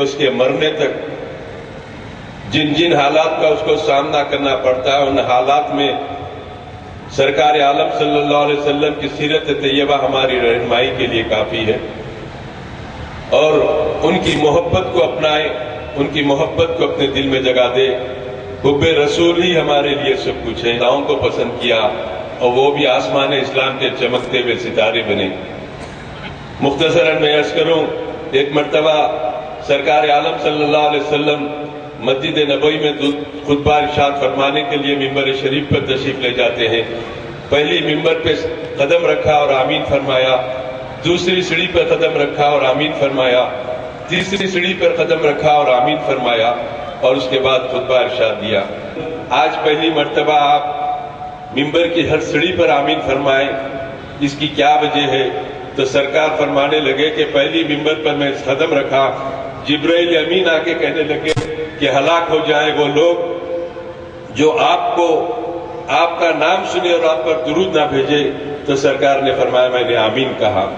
اس کے مرنے تک جن جن حالات کا اس کو سامنا کرنا پڑتا ہے، ان حالات میں سرکار عالم صلی اللہ علیہ وسلم کی سیرت طیبہ ہماری رہنمائی کے لیے کافی ہے، اور ان کی محبت کو اپنائیں، ان کی محبت کو اپنے دل میں جگا دے۔ حب رسول ہی ہمارے لیے سب کچھ ہے۔ خداؤں کو پسند کیا اور وہ بھی آسمان اسلام کے چمکتے ہوئے ستارے بنے۔ مختصراً میں عرض کروں، ایک مرتبہ سرکار عالم صلی اللہ علیہ وسلم مسجد نبوی میں خطبہ ارشاد فرمانے کے لیے ممبر شریف پر تشریف لے جاتے ہیں۔ پہلی ممبر پہ قدم رکھا اور آمین فرمایا، دوسری سیڑھی پر قدم رکھا اور آمین فرمایا، تیسری سیڑھی پر قدم رکھا اور آمین فرمایا، اور اس کے بعد خطبہ ارشاد دیا۔ آج پہلی مرتبہ آپ ممبر کی ہر سیڑھی پر آمین فرمائیں، اس کی کیا وجہ ہے؟ تو سرکار فرمانے لگے کہ پہلی ممبر پر میں قدم رکھا، جبرائیل امین آ کے کہنے لگے کہ ہلاک ہو جائے وہ لوگ جو آپ کا نام سنے اور آپ پر درود نہ بھیجے۔ تو سرکار نے فرمایا میں نے آمین کہا۔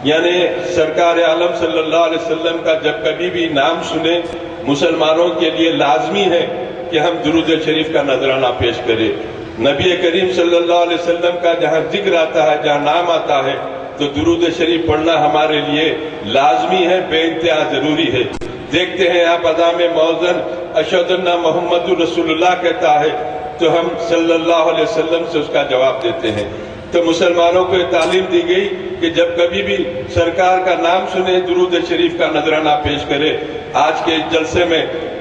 یعنی سرکار عالم صلی اللہ علیہ وسلم کا جب کبھی بھی نام سنے، مسلمانوں کے لیے لازمی ہے کہ ہم درود شریف کا نذرانہ پیش کریں۔ نبی کریم صلی اللہ علیہ وسلم کا جہاں ذکر آتا ہے، جہاں نام آتا ہے، تو درود شریف پڑھنا ہمارے لیے لازمی ہے، بے انتہا ضروری ہے۔ دیکھتے ہیں آپ اذان میں مؤذن اشہد ان محمد رسول اللہ کہتا ہے تو ہم صلی اللہ علیہ وسلم سے اس کا جواب دیتے ہیں۔ تو مسلمانوں کو یہ تعلیم دی گئی کہ جب کبھی بھی سرکار کا نام سنے، درود شریف کا نذرانہ پیش کرے۔ آج کے اس جلسے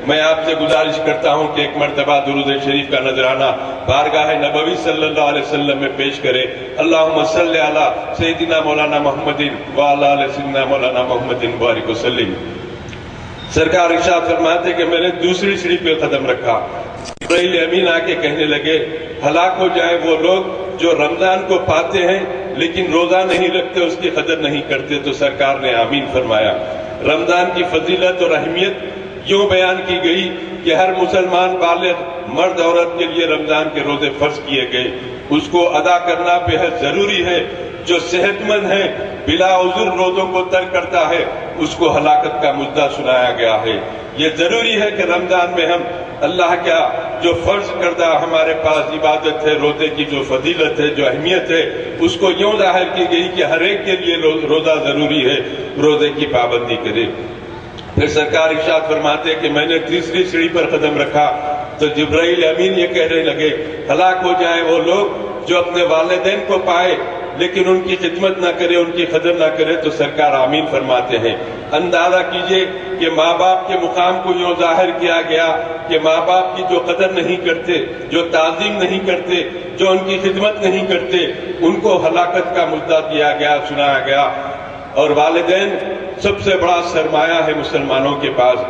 میں آپ سے گزارش کرتا ہوں کہ ایک مرتبہ درود شریف کا نذرانہ بارگاہ نبوی صلی اللہ علیہ وسلم میں پیش کرے۔ اللہم صلی علی سیدنا مولانا محمد وعلی آل سیدنا مولانا محمد بارک وسلم۔ سرکار ارشاد فرماتے کہ میں نے دوسری سیڑھی پہ قدم رکھا، جبرائیل امین آ کے کہنے لگے ہلاک ہو جائیں وہ لوگ جو رمضان کو پاتے ہیں لیکن روزہ نہیں رکھتے، اس کی قدر نہیں کرتے۔ تو سرکار نے آمین فرمایا۔ رمضان کی فضیلت اور اہمیت یوں بیان کی گئی کہ ہر مسلمان بالغ مرد عورت کے لیے رمضان کے روزے فرض کیے گئے، اس کو ادا کرنا بہت ضروری ہے۔ جو صحت مند ہے بلا عذر روزوں کو ترک کرتا ہے، اس کو ہلاکت کا مدعا سنایا گیا ہے۔ یہ ضروری ہے کہ رمضان میں ہم اللہ کا جو فرض کردہ ہمارے پاس عبادت ہے، روزے کی جو فضیلت ہے، جو اہمیت ہے، اس کو یوں ظاہر کی گئی کہ ہر ایک کے لیے روزہ ضروری ہے، روزے کی پابندی کرے۔ پھر سرکار ارشاد فرماتے کہ میں نے تیسری سیڑھی پر قدم رکھا تو جبرائیل امین یہ کہنے لگے ہلاک ہو جائیں وہ لوگ جو اپنے والدین کو پائے لیکن ان کی خدمت نہ کرے، ان کی قدر نہ کرے۔ تو سرکار آمین فرماتے ہیں۔ اندازہ کیجئے کہ ماں باپ کے مقام کو یوں ظاہر کیا گیا کہ ماں باپ کی جو قدر نہیں کرتے، جو تعظیم نہیں کرتے، جو ان کی خدمت نہیں کرتے، ان کو ہلاکت کا مدعا دیا گیا، سنایا گیا۔ اور والدین سب سے بڑا سرمایہ ہے مسلمانوں کے پاس۔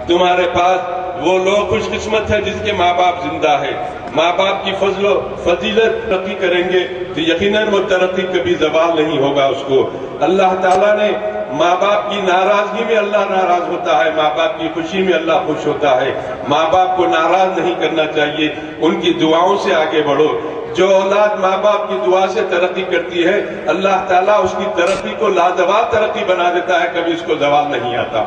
تمہارے پاس وہ لوگ خوش قسمت ہے جس کے ماں باپ زندہ ہے۔ ماں باپ کی فضل و فضیلت ترقی کریں گے تو یقیناً وہ ترقی کبھی زوال نہیں ہوگا اس کو۔ اللہ تعالیٰ نے ماں باپ کی ناراضگی میں اللہ ناراض ہوتا ہے، ماں باپ کی خوشی میں اللہ خوش ہوتا ہے۔ ماں باپ کو ناراض نہیں کرنا چاہیے، ان کی دعاؤں سے آگے بڑھو۔ جو اولاد ماں باپ کی دعا سے ترقی کرتی ہے، اللہ تعالیٰ اس کی ترقی کو لازوال ترقی بنا دیتا ہے، کبھی اس کو زوال نہیں آتا۔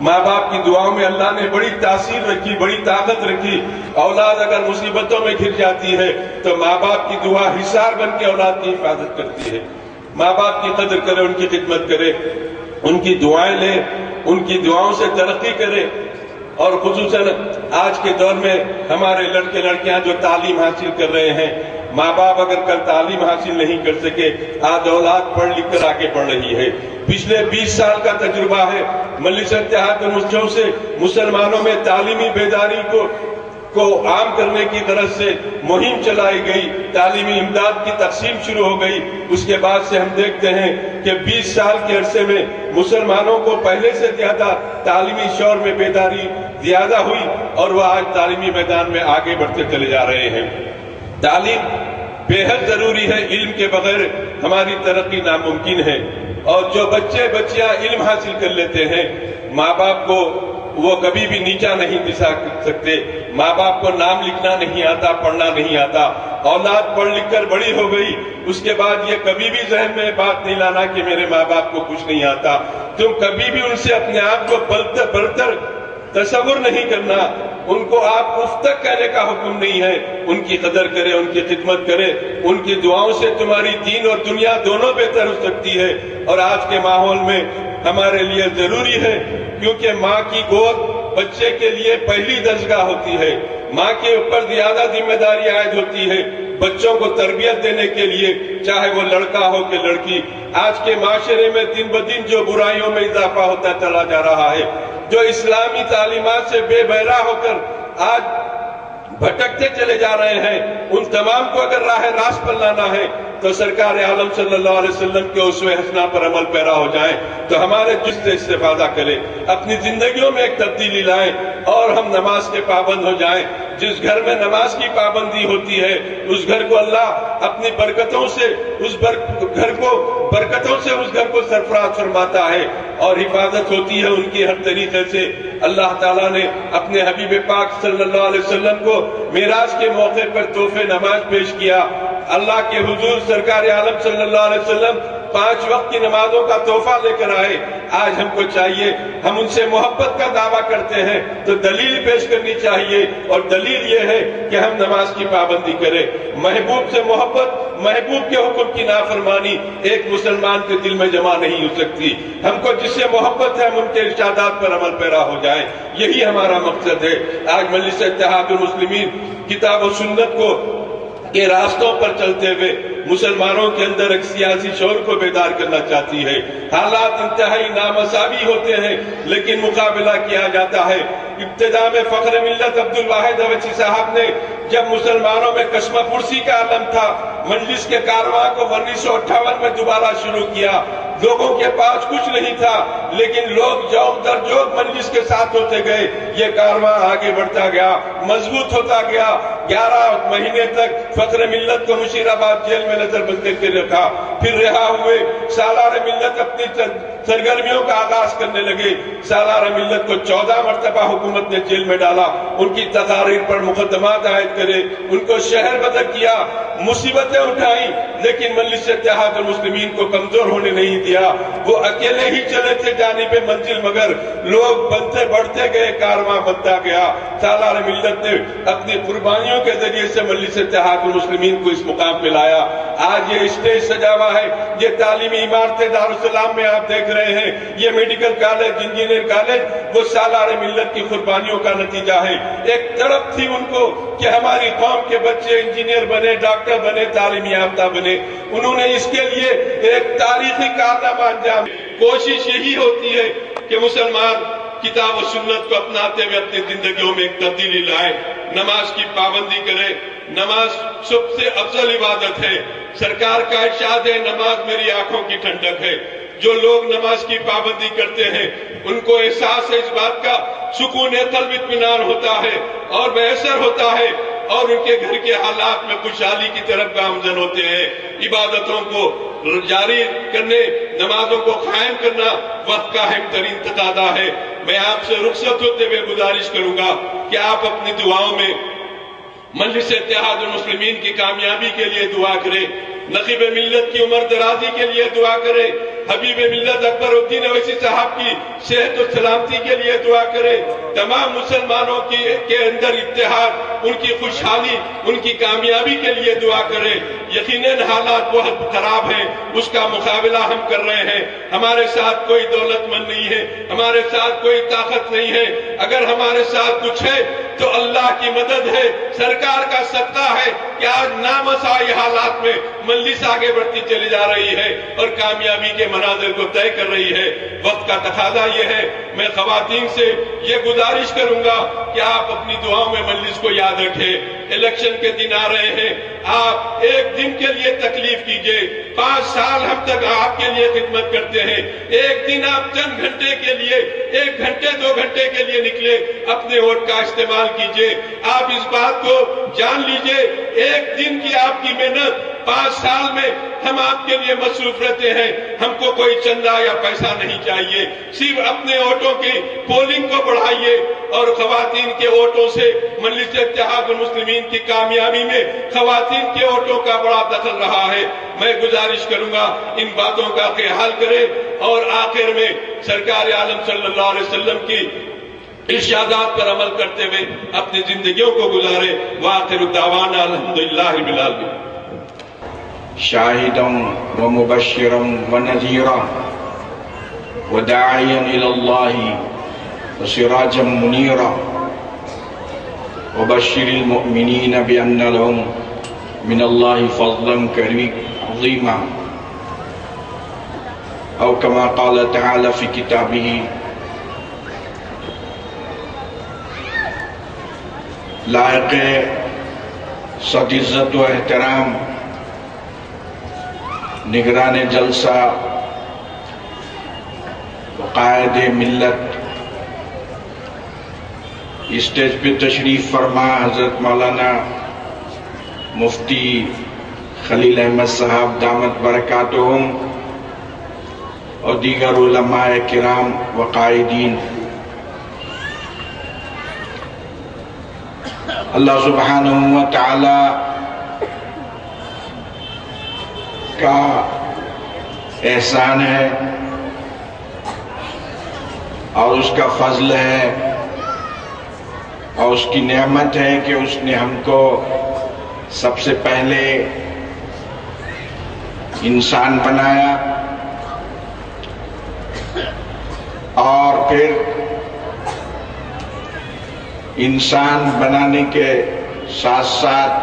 ماں باپ کی دعاؤں میں اللہ نے بڑی تاثیر رکھی، بڑی طاقت رکھی۔ اولاد اگر مصیبتوں میں گھر جاتی ہے تو ماں باپ کی دعا حصار بن کے اولاد کی حفاظت کرتی ہے۔ ماں باپ کی قدر کرے، ان کی خدمت کرے، ان کی دعائیں لے، ان کی دعاؤں سے ترقی کرے۔ اور خصوصاً آج کے دور میں ہمارے لڑکے لڑکیاں جو تعلیم حاصل کر رہے ہیں، ماں باپ اگر کل تعلیم حاصل نہیں کر سکے، آج اولاد پڑھ لکھ کر آگے بڑھ رہی ہے۔ پچھلے 20 سال کا تجربہ ہے مجلس اتحاد المسلمین سے مسلمانوں میں تعلیمی بیداری کو عام کرنے کی غرض سے مہم چلائی گئی، تعلیمی امداد کی تقسیم شروع ہو گئی۔ اس کے بعد سے ہم دیکھتے ہیں کہ 20 سال کے عرصے میں مسلمانوں کو پہلے سے زیادہ تعلیمی شعور میں بیداری زیادہ ہوئی، اور وہ آج تعلیمی میدان میں آگے بڑھتے چلے جا رہے ہیں۔ تعلیم بے حد ضروری ہے، علم کے بغیر ہماری ترقی ناممکن ہے۔ اور جو بچے بچیاں علم حاصل کر لیتے ہیں، ماں باپ کو وہ کبھی بھی نیچا نہیں دکھا سکتے۔ ماں باپ کو نام لکھنا نہیں آتا، پڑھنا نہیں آتا، اولاد پڑھ لکھ کر بڑی ہو گئی، اس کے بعد یہ کبھی بھی ذہن میں بات نہیں لانا کہ میرے ماں باپ کو کچھ نہیں آتا. تم کبھی بھی ان سے اپنے آپ کو برتر تصور نہیں کرنا. ان کو آپ اف تک کہنے کا حکم نہیں ہے. ان کی قدر کرے، ان کی خدمت کرے. ان کی دعاؤں سے تمہاری دین اور دنیا دونوں بہتر ہو سکتی ہے. اور آج کے ماحول میں ہمارے لیے ضروری ہے، کیونکہ ماں کی گود بچے کے لیے پہلی درسگاہ ہوتی ہے. ماں کے اوپر زیادہ ذمہ داری عائد ہوتی ہے بچوں کو تربیت دینے کے لیے، چاہے وہ لڑکا ہو کہ لڑکی. آج کے معاشرے میں دن بدن جو برائیوں میں اضافہ ہوتا چلا جا رہا ہے، جو اسلامی تعلیمات سے بے بہرا ہو کر آج بھٹکتے چلے جا رہے ہیں، ان تمام کو اگر راہ راست پر لانا ہے تو سرکار عالم صلی اللہ علیہ وسلم کے اسوہ حسنہ پر عمل پیرا ہو جائیں، تو ہمارے جس سے استفادہ کریں، اپنی زندگیوں میں ایک تبدیلی لائیں اور ہم نماز کے پابند ہو جائیں. جس گھر میں نماز کی پابندی ہوتی ہے اس گھر کو اللہ اپنی برکتوں سے اس گھر کو سرفراز فرماتا ہے اور حفاظت ہوتی ہے ان کی ہر طریقے سے. اللہ تعالیٰ نے اپنے حبیب پاک صلی اللہ علیہ وسلم کو معراج کے موقع پر تحفے نماز پیش کیا. اللہ کے حضور سرکار عالم صلی اللہ علیہ وسلم 5 وقت کی نمازوں کا تحفہ لے کر آئے. آج ہم کو چاہیے، ہم ان سے محبت کا دعویٰ کرتے ہیں تو دلیل پیش کرنی چاہیے، اور دلیل یہ ہے کہ ہم نماز کی پابندی کریں. محبوب سے محبت، محبوب کے حکم کی نافرمانی ایک مسلمان کے دل میں جمع نہیں ہو سکتی. ہم کو جس سے محبت ہے ہم ان کے ارشادات پر عمل پیرا ہو جائیں، یہی ہمارا مقصد ہے. آج مجلس اتحاد المسلمین کتاب و سنت کو کے راستوں پر چلتے ہوئے مسلمانوں کے اندر ایک سیاسی شعور کو بیدار کرنا چاہتی ہے. حالات انتہائی نامساوی ہوتے ہیں لیکن مقابلہ کیا جاتا ہے. ابتدا میں فخر ملت عبدالواحد اویسی صاحب نے جب مسلمانوں میں کشمہ پرسی کا عالم تھا، مجلس کے کارواں کو 1958 میں دوبارہ شروع کیا. لوگوں کے پاس کچھ نہیں تھا لیکن لوگ جوق در جوق مجلس کے ساتھ ہوتے گئے. یہ کارواں آگے بڑھتا گیا، مضبوط ہوتا گیا. 11 مہینے تک فخر ملت کو مشیر آباد جیل میں نظر بند کر کے رکھا، پھر رہا ہوئے. سالار ملت اپنی سرگرمیوں کا آغاز کرنے لگے. سالار ملت کو 14 مرتبہ حکومت نے جیل میں ڈالا. ان کی تقاریر پر مقدمات عائد کرے، ان کو شہر بدر کیا، مصیبتیں اٹھائیں، لیکن مجلس اتحاد المسلمین کو کمزور ہونے نہیں دیا. وہ اکیلے ہی چلے تھے جانب منزل، مگر لوگ بڑھتے گئے، کارواں بنتا گیا. سالار ملت نے اپنی قربانیوں کے ذریعے سے مجلس اتحاد المسلمین کو اس مقام پہ لایا. آج یہ اسٹیج سجا ہوا ہے، یہ تعلیمی عمارتیں دارالسلام میں آپ دیکھ رہے ہیں، یہ میڈیکل کالج، انجینئر کالج، وہ سالار ملت کی قربانیوں کا نتیجہ ہے. ایک طرف تھی ان کو کہ ہماری قوم کے بچے انجینئر بنے، ڈاکٹر بنے، تعلیم یافتہ بنے. انہوں نے اس کے لیے ایک تاریخی کارنامہ انجام. کوشش یہی ہوتی ہے کہ مسلمان کتاب و سنت کو اپناتے ہوئے اپنی زندگیوں میں ایک تبدیلی لائے، نماز کی پابندی کرے. نماز سب سے افضل عبادت ہے. سرکار کا ارشاد ہے، نماز میری آنکھوں کی ٹھنڈک ہے. جو لوگ نماز کی پابندی کرتے ہیں ان کو احساس ہے اس بات کا، سکون قلب اطمینان ہوتا ہے اور میسر ہوتا ہے، اور ان کے گھر کے حالات میں خوشحالی کی طرف گامزن ہوتے ہیں. عبادتوں کو جاری کرنے، نمازوں کو قائم کرنا وقت کا اہم ترین تقاضا ہے. میں آپ سے رخصت ہوتے ہوئے گزارش کروں گا کہ آپ اپنی دعاؤں میں مجلس اتحاد المسلمین کی کامیابی کے لیے دعا کریں، نقیب ملت کی عمر درازی کے لیے دعا کریں، حبیب ملت اکبر الدین اویسی صاحب کی صحت و سلامتی کے لیے دعا کریں، تمام مسلمانوں کے اندر اتحاد، ان کی خوشحالی، ان کی کامیابی کے لیے دعا کریں. یقیناً حالات بہت خراب ہیں، اس کا مقابلہ ہم کر رہے ہیں. ہمارے ساتھ کوئی دولت مند نہیں ہے، ہمارے ساتھ کوئی طاقت نہیں ہے. اگر ہمارے ساتھ کچھ ہے تو اللہ کی مدد ہے، سرکار کا صدقہ ہے کہ آج نامساوی حالات میں مجلس آگے بڑھتی چلی جا رہی ہے اور کامیابی کے مناظر کو طے کر رہی ہے. وقت کا تقاضا یہ ہے، میں خواتین سے یہ گزارش کروں گا کہ آپ اپنی دعاؤں میں مجلس کو یاد رکھیں. الیکشن کے دن آ رہے ہیں، آپ ایک دن کے لیے تکلیف کیجئے. 5 سال ہم تک آپ کے لیے خدمت کرتے ہیں. ایک دن آپ چند گھنٹے کے لیے، 1 گھنٹے 2 گھنٹے کے لیے سے نکلے اپنے ووٹ کا استعمال کیجئے۔ آپ اس بات کو جان لیجئے، ایک دن کی آپ کی محنت 5 سال میں ہم آپ کے لیے مصروف رہتے ہیں، ہم کو کوئی چندہ یا پیسہ نہیں چاہیے، صرف اپنے ووٹوں کی پولنگ کو بڑھائیے اور خواتین کے ووٹوں سے مجلس اتحاد المسلمین کی کامیابی میں خواتین کے ووٹوں کا بڑا دخل رہا ہے۔ میں گزارش کروں گا ان باتوں کا خیال کریں اور آخر میں سرکار عالم صلی اللہ علیہ وسلم کی ارشادات پر عمل کرتے ہوئے اپنی زندگیوں کو گزارے۔ وآخر دعوانا الحمدللہ رب العالمین۔ شاہدا ومبشرا ونذیرا وداعیا الی اللہ وسراجا منیرا وبشر المؤمنین بأن لهم من اللہ فضلا عظیما او کما قال تعالی فی کتابہ لائق صد عزت و احترام نگران جلسہ قائد ملت اسٹیج پہ تشریف فرما حضرت مولانا مفتی خلیل احمد صاحب دامت برکاتہم اور دیگر علماء کرام و قائدین، اللہ سبحانہ و تعالی کا احسان ہے اور اس کا فضل ہے اور اس کی نعمت ہے کہ اس نے ہم کو سب سے پہلے انسان بنایا اور پھر انسان بنانے کے ساتھ ساتھ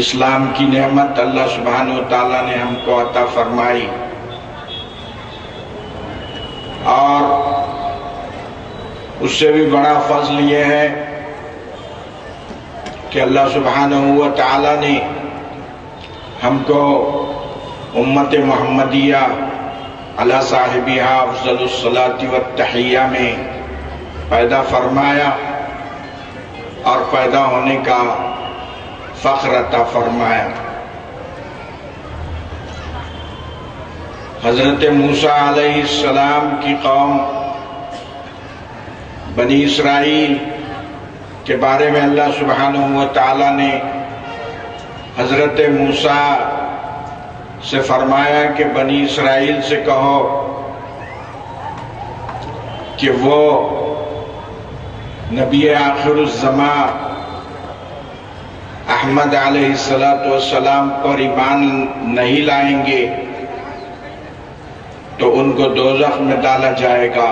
اسلام کی نعمت اللہ سبحانہ و تعالیٰ نے ہم کو عطا فرمائی، اور اس سے بھی بڑا فضل یہ ہے کہ اللہ سبحانہ و تعالیٰ نے ہم کو امت محمدیہ علی صاحبہا افضل الصلاۃ والتحیہ میں پیدا فرمایا اور پیدا ہونے کا فخر عطا فرمایا۔ حضرت موسیٰ علیہ السلام کی قوم بنی اسرائیل کے بارے میں اللہ سبحانہ و تعالیٰ نے حضرت موسیٰ سے فرمایا کہ بنی اسرائیل سے کہو کہ وہ نبی آخر الزمان احمد علیہ السلام پر ایمان نہیں لائیں گے تو ان کو دوزخ میں ڈالا جائے گا۔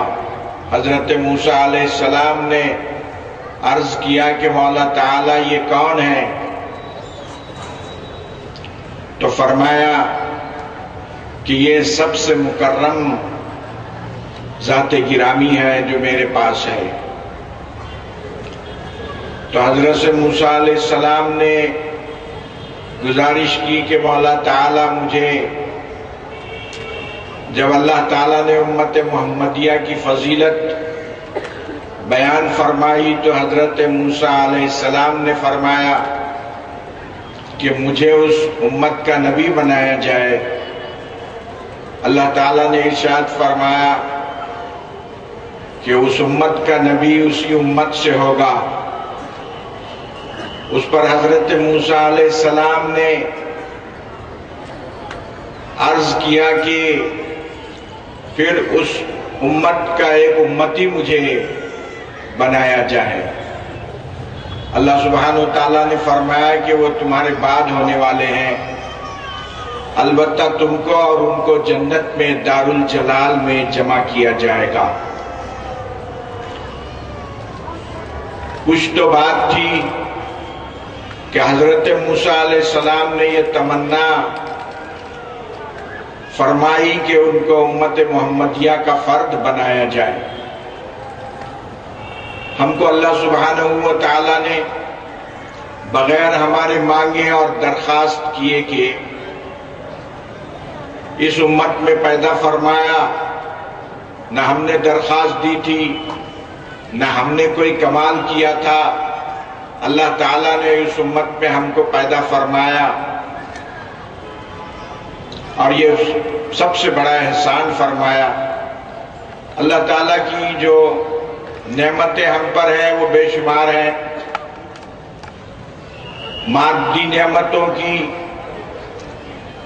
حضرت موسیٰ علیہ السلام نے عرض کیا کہ مولا تعالیٰ یہ کون ہے؟ تو فرمایا کہ یہ سب سے مکرم ذات گرامی ہے جو میرے پاس ہے۔ تو حضرت موسیٰ علیہ السلام نے گزارش کی کہ مولا تعالیٰ مجھے، جب اللہ تعالیٰ نے امت محمدیہ کی فضیلت بیان فرمائی تو حضرت موسیٰ علیہ السلام نے فرمایا کہ مجھے اس امت کا نبی بنایا جائے۔ اللہ تعالیٰ نے ارشاد فرمایا کہ اس امت کا نبی اسی امت سے ہوگا۔ اس پر حضرت موسیٰ علیہ السلام نے عرض کیا کہ پھر اس امت کا ایک امتی مجھے بنایا جائے۔ اللہ سبحانہ وتعالیٰ نے فرمایا کہ وہ تمہارے بعد ہونے والے ہیں، البتہ تم کو اور ان کو جنت میں دار الجلال میں جمع کیا جائے گا۔ کچھ تو بات تھی کہ حضرت موسیٰ علیہ السلام نے یہ تمنا فرمائی کہ ان کو امت محمدیہ کا فرد بنایا جائے۔ ہم کو اللہ سبحانہ و تعالیٰ نے بغیر ہمارے مانگے اور درخواست کیے کہ اس امت میں پیدا فرمایا، نہ ہم نے درخواست دی تھی نہ ہم نے کوئی کمال کیا تھا، اللہ تعالیٰ نے اس امت میں ہم کو پیدا فرمایا، اور یہ سب سے بڑا احسان فرمایا۔ اللہ تعالیٰ کی جو نعمتیں ہم پر ہیں وہ بے شمار ہیں۔ مادی نعمتوں کی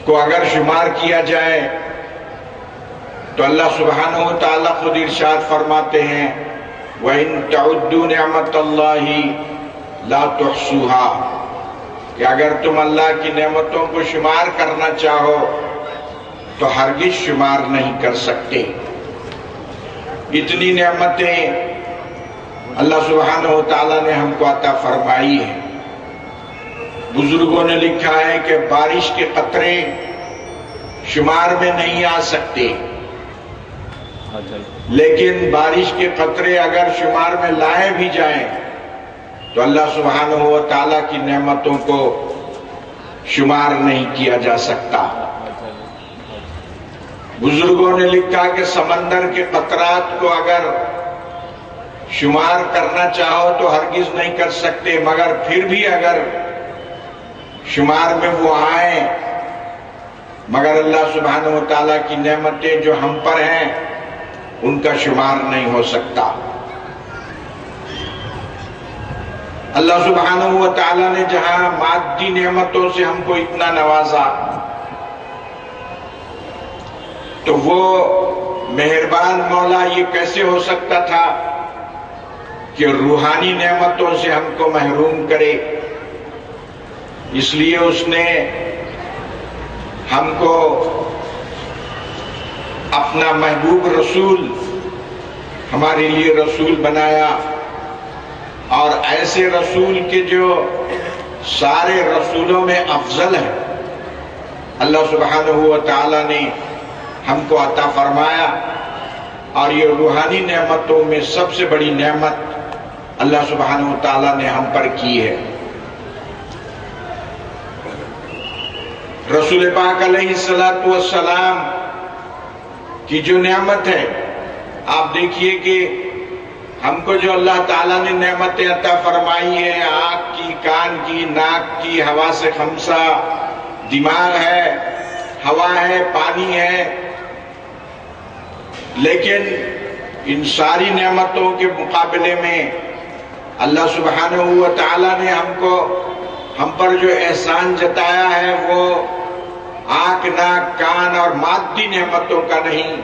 کو اگر شمار کیا جائے تو اللہ سبحانہ و تعالیٰ خود ارشاد فرماتے ہیں وَإِن تَعُدُّوا نِعْمَةَ اللَّهِ لَا تُحْصُوهَا، کہ اگر تم اللہ کی نعمتوں کو شمار کرنا چاہو تو ہرگز شمار نہیں کر سکتے۔ اتنی نعمتیں اللہ سبحانہ و تعالیٰ نے ہم کو عطا فرمائی ہیں۔ بزرگوں نے لکھا ہے کہ بارش کے قطرے شمار میں نہیں آ سکتے، لیکن بارش کے قطرے اگر شمار میں لائے بھی جائیں تو اللہ سبحانہ و تعالیٰ کی نعمتوں کو شمار نہیں کیا جا سکتا۔ بزرگوں نے لکھا کہ سمندر کے قطرات کو اگر شمار کرنا چاہو تو ہرگز نہیں کر سکتے، مگر پھر بھی اگر شمار میں وہ آئیں، مگر اللہ سبحانہ و تعالیٰ کی نعمتیں جو ہم پر ہیں ان کا شمار نہیں ہو سکتا۔ اللہ سبحانہ و تعالیٰ نے جہاں مادی نعمتوں سے ہم کو اتنا نوازا تو وہ مہربان مولا یہ کیسے ہو سکتا تھا کہ روحانی نعمتوں سے ہم کو محروم کرے؟ اس لیے اس نے ہم کو اپنا محبوب رسول ہمارے لیے رسول بنایا، اور ایسے رسول کے جو سارے رسولوں میں افضل ہیں اللہ سبحانہ و تعالیٰ نے ہم کو عطا فرمایا، اور یہ روحانی نعمتوں میں سب سے بڑی نعمت اللہ سبحانہ و تعالیٰ نے ہم پر کی ہے۔ رسول پاک علیہ السلام کی جو نعمت ہے، آپ دیکھیے کہ ہم کو جو اللہ تعالیٰ نے نعمتیں عطا فرمائی ہے، آنکھ کی، کان کی، ناک کی، حواس خمسہ، دماغ ہے، ہوا ہے، پانی ہے، لیکن ان ساری نعمتوں کے مقابلے میں اللہ سبحانہ و تعالیٰ نے ہم پر جو احسان جتایا ہے وہ آنکھ، ناک، کان اور مادی نعمتوں کا نہیں،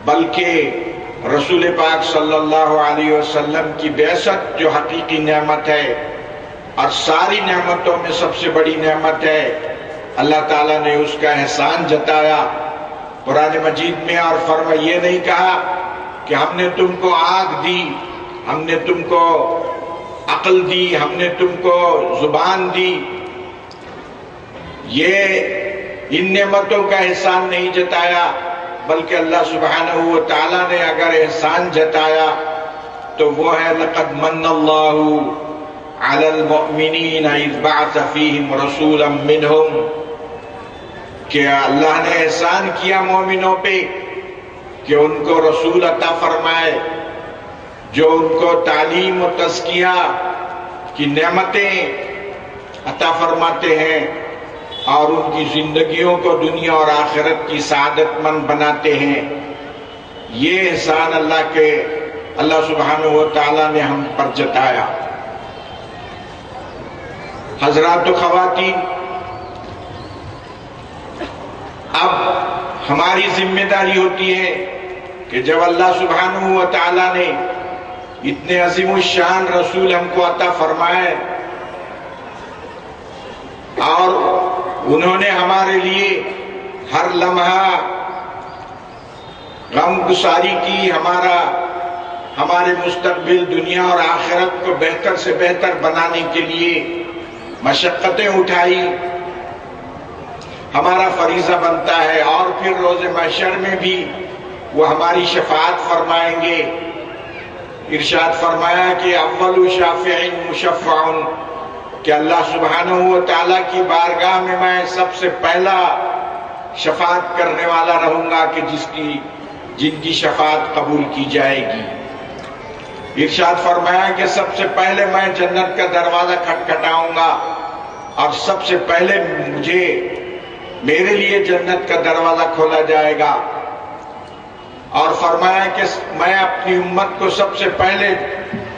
بلکہ رسول پاک صلی اللہ علیہ وسلم کی بعثت جو حقیقی نعمت ہے اور ساری نعمتوں میں سب سے بڑی نعمت ہے، اللہ تعالیٰ نے اس کا احسان جتایا قرآن مجید میں، اور فرمایا یہ نہیں کہا کہ ہم نے تم کو آنکھ دی، ہم نے تم کو عقل دی، ہم نے تم کو زبان دی، یہ ان نعمتوں کا احسان نہیں جتایا، بلکہ اللہ سبحانہ و تعالیٰ نے اگر احسان جتایا تو وہ ہے لَقَدْ مَنَّ اللَّهُ عَلَى الْمُؤْمِنِينَ إِذْ بَعَثَ فِيهِمْ رَسُولًا مِّنْهُمْ، کہ اللہ نے احسان کیا مومنوں پہ کہ ان کو رسول عطا فرمائے جو ان کو تعلیم و تزکیہ کی نعمتیں عطا فرماتے ہیں اور ان کی زندگیوں کو دنیا اور آخرت کی سعادت مند بناتے ہیں۔ یہ احسان اللہ سبحانہ و تعالیٰ نے ہم پر جتایا۔ حضرات و خواتین، اب ہماری ذمہ داری ہوتی ہے کہ جب اللہ سبحانہ و تعالیٰ نے اتنے عظیم الشان رسول ہم کو عطا فرمائے اور انہوں نے ہمارے لیے ہر لمحہ غم گساری کی، ہمارے مستقبل دنیا اور آخرت کو بہتر سے بہتر بنانے کے لیے مشقتیں اٹھائی، ہمارا فریضہ بنتا ہے، اور پھر روز محشر میں بھی وہ ہماری شفاعت فرمائیں گے۔ ارشاد فرمایا کہ اول شافع مشفع، کہ اللہ سبحانہ و تعالیٰ کی بارگاہ میں سب سے پہلا شفاعت کرنے والا رہوں گا کہ جن کی شفاعت قبول کی جائے گی۔ ارشاد فرمایا کہ سب سے پہلے میں جنت کا دروازہ کھٹکھٹاؤں گا اور سب سے پہلے میرے لیے جنت کا دروازہ کھولا جائے گا، اور فرمایا کہ میں اپنی امت کو سب سے پہلے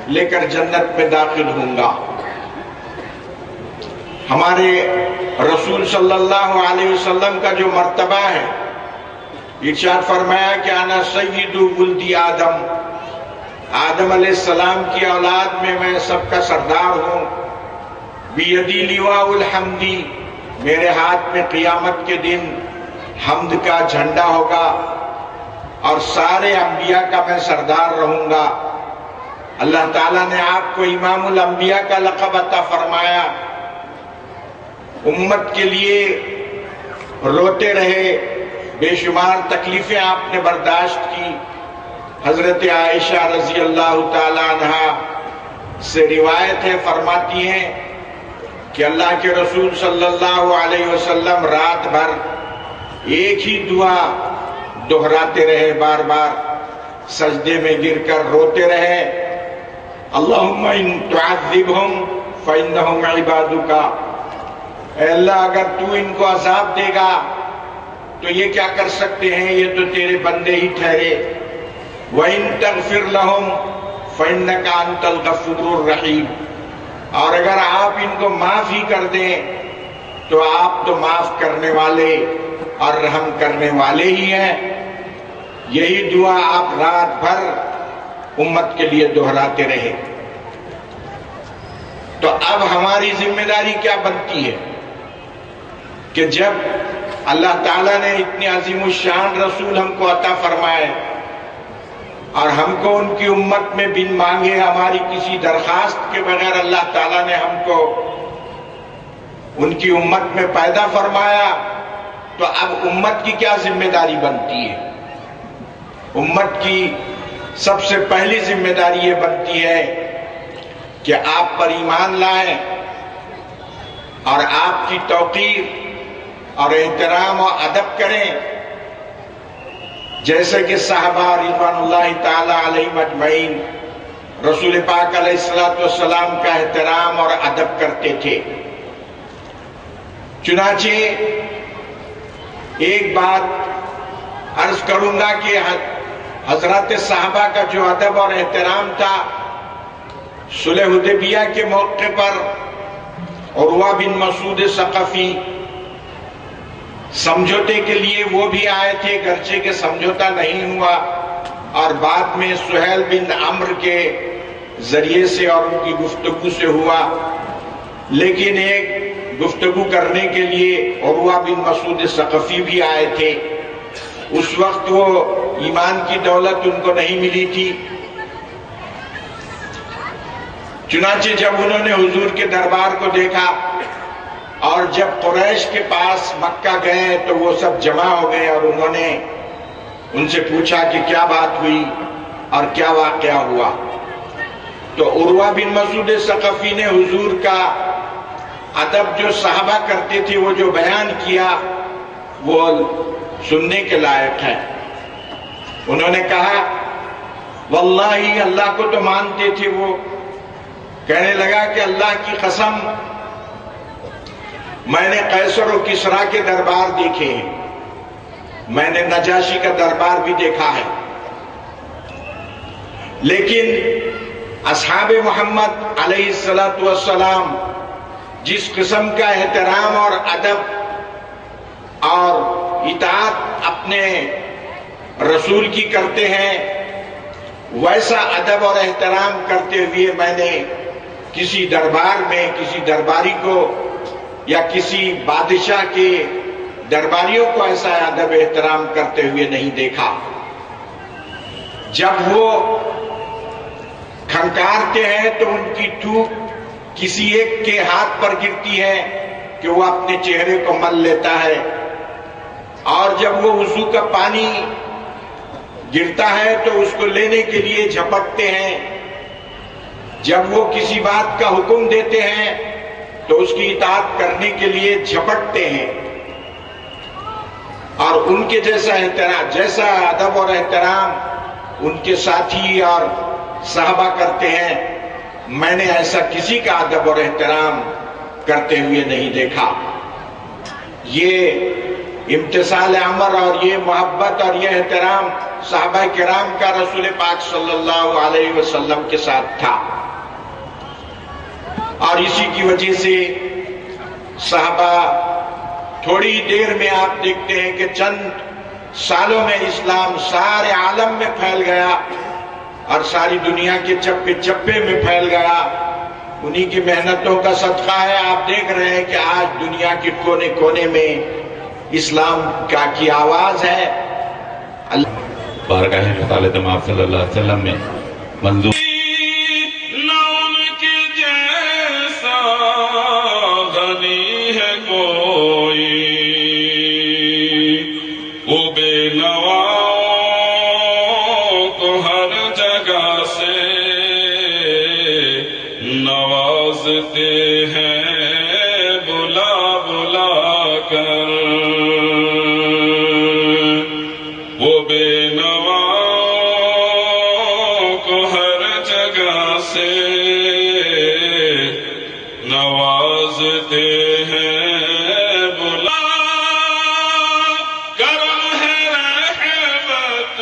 لے کر جنت میں داخل ہوں گا۔ ہمارے رسول صلی اللہ علیہ وسلم کا جو مرتبہ ہے، ارشاد فرمایا کہ انا سید ولد آدم، آدم علیہ السلام کی اولاد میں سب کا سردار ہوں۔ بیدی لواء الحمد، میرے ہاتھ میں قیامت کے دن حمد کا جھنڈا ہوگا اور سارے انبیاء کا میں سردار رہوں گا۔ اللہ تعالیٰ نے آپ کو امام الانبیاء کا لقب عطا فرمایا، امت کے لیے روتے رہے، بے شمار تکلیفیں آپ نے برداشت کی۔ حضرت عائشہ رضی اللہ تعالی عنہا سے روایت ہے، فرماتی ہیں کہ اللہ کے رسول صلی اللہ علیہ وسلم رات بھر ایک ہی دعا دہراتے رہے، بار بار سجدے میں گر کر روتے رہے، اللہم ان تعذبہم فإنہم عبادک، اے اللہ اگر تو ان کو عذاب دے گا تو یہ کیا کر سکتے ہیں، یہ تو تیرے بندے ہی ٹھہرے، وَإِن تَغْفِرْ لَهُمْ فَإِنَّكَ أَنْتَ الْغَفُورُ الرَّحِيمُ، اور اگر آپ ان کو معاف ہی کر دیں تو آپ تو معاف کرنے والے اور رحم کرنے والے ہی ہیں۔ یہی دعا آپ رات بھر امت کے لیے دہراتے رہے۔ تو اب ہماری ذمہ داری کیا بنتی ہے کہ جب اللہ تعالیٰ نے اتنے عظیم الشان رسول ہم کو عطا فرمائے اور ہم کو ان کی امت میں بن مانگے ہماری کسی درخواست کے بغیر اللہ تعالیٰ نے ہم کو ان کی امت میں پیدا فرمایا، تو اب امت کی کیا ذمہ داری بنتی ہے؟ امت کی سب سے پہلی ذمہ داری یہ بنتی ہے کہ آپ پر ایمان لائیں اور آپ کی توقیر اور احترام و ادب کریں، جیسے کہ صحابہ رضوان اللہ تعالی علیہم اجمعین رسول پاک علیہ السلام کا احترام اور ادب کرتے تھے۔ چنانچہ ایک بات عرض کروں گا کہ حضرات صحابہ کا جو ادب اور احترام تھا، صلح حدیبیہ کے موقع پر عروہ بن مسعود ثقفی سمجھوتے کے لیے وہ بھی آئے تھے، گرچہ کہ سمجھوتا نہیں ہوا، اور بعد میں سہیل بن عمرو کے ذریعے سے اور ان کی گفتگو سے ہوا، لیکن ایک گفتگو کرنے کے لیے عروہ بن مسعود ثقفی بھی آئے تھے۔ اس وقت وہ ایمان کی دولت ان کو نہیں ملی تھی، چنانچہ جب انہوں نے حضور کے دربار کو دیکھا اور جب قریش کے پاس مکہ گئے تو وہ سب جمع ہو گئے اور انہوں نے ان سے پوچھا کہ کیا بات ہوئی اور کیا واقعہ ہوا، تو عروہ بن مسعود ثقفی نے حضور کا ادب جو صحابہ کرتے تھے وہ جو بیان کیا وہ سننے کے لائق ہے۔ انہوں نے کہا واللہ، اللہ کو تو مانتے تھے وہ، کہنے لگا کہ اللہ کی قسم میں نے قیصر و کسریٰ کے دربار دیکھے ہیں، میں نے نجاشی کا دربار بھی دیکھا ہے، لیکن اصحاب محمد علیہ السلام جس قسم کا احترام اور ادب اور اطاعت اپنے رسول کی کرتے ہیں، ویسا ادب اور احترام کرتے ہوئے میں نے کسی دربار میں کسی درباری کو یا کسی بادشاہ کے درباریوں کو ایسا ادب احترام کرتے ہوئے نہیں دیکھا۔ جب وہ کھنکارتے ہیں تو ان کی تھوک کسی ایک کے ہاتھ پر گرتی ہے کہ وہ اپنے چہرے کو مل لیتا ہے، اور جب وہ وضو کا پانی گرتا ہے تو اس کو لینے کے لیے جھپٹتے ہیں، جب وہ کسی بات کا حکم دیتے ہیں تو اس کی اطاعت کرنے کے لیے جھپٹتے ہیں، اور ان کے جیسا ادب اور احترام ان کے ساتھی اور صحابہ کرتے ہیں، میں نے ایسا کسی کا ادب اور احترام کرتے ہوئے نہیں دیکھا۔ یہ امتثال امر اور یہ محبت اور یہ احترام صحابہ کرام کا رسول پاک صلی اللہ علیہ وسلم کے ساتھ تھا، اور اسی کی وجہ سے صحابہ تھوڑی دیر میں آپ دیکھتے ہیں کہ چند سالوں میں اسلام سارے عالم میں پھیل گیا اور ساری دنیا کے چپے چپے میں پھیل گیا۔ انہی کی محنتوں کا صدقہ ہے، آپ دیکھ رہے ہیں کہ آج دنیا کے کونے کونے میں اسلام کی آواز ہے۔ بارگاہ رسالت مآب صلی اللہ علیہ وسلم میں منظور نوازتے ہیں بلا بلا کر، وہ بے نوا کو ہر جگہ سے نوازتے ہیں بلا، کرم ہے رحمت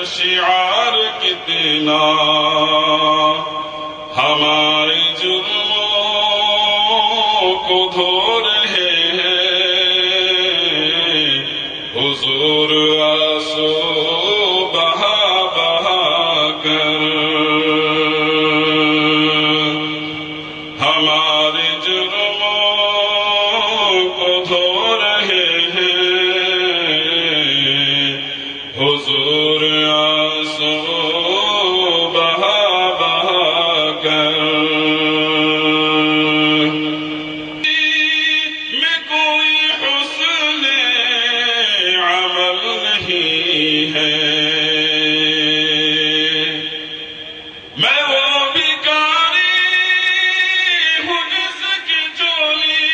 شعار کتنا، ہمارے جرموں کو دھو رہے ہیں حضور آنسو بہا بہا کر، ہمارے جرموں کو دھو رہے ہیں حضور آنسو بہا میں کوئی حسن عمل نہیں ہے، میں وہ بیکاری ہوں جس کی چولی،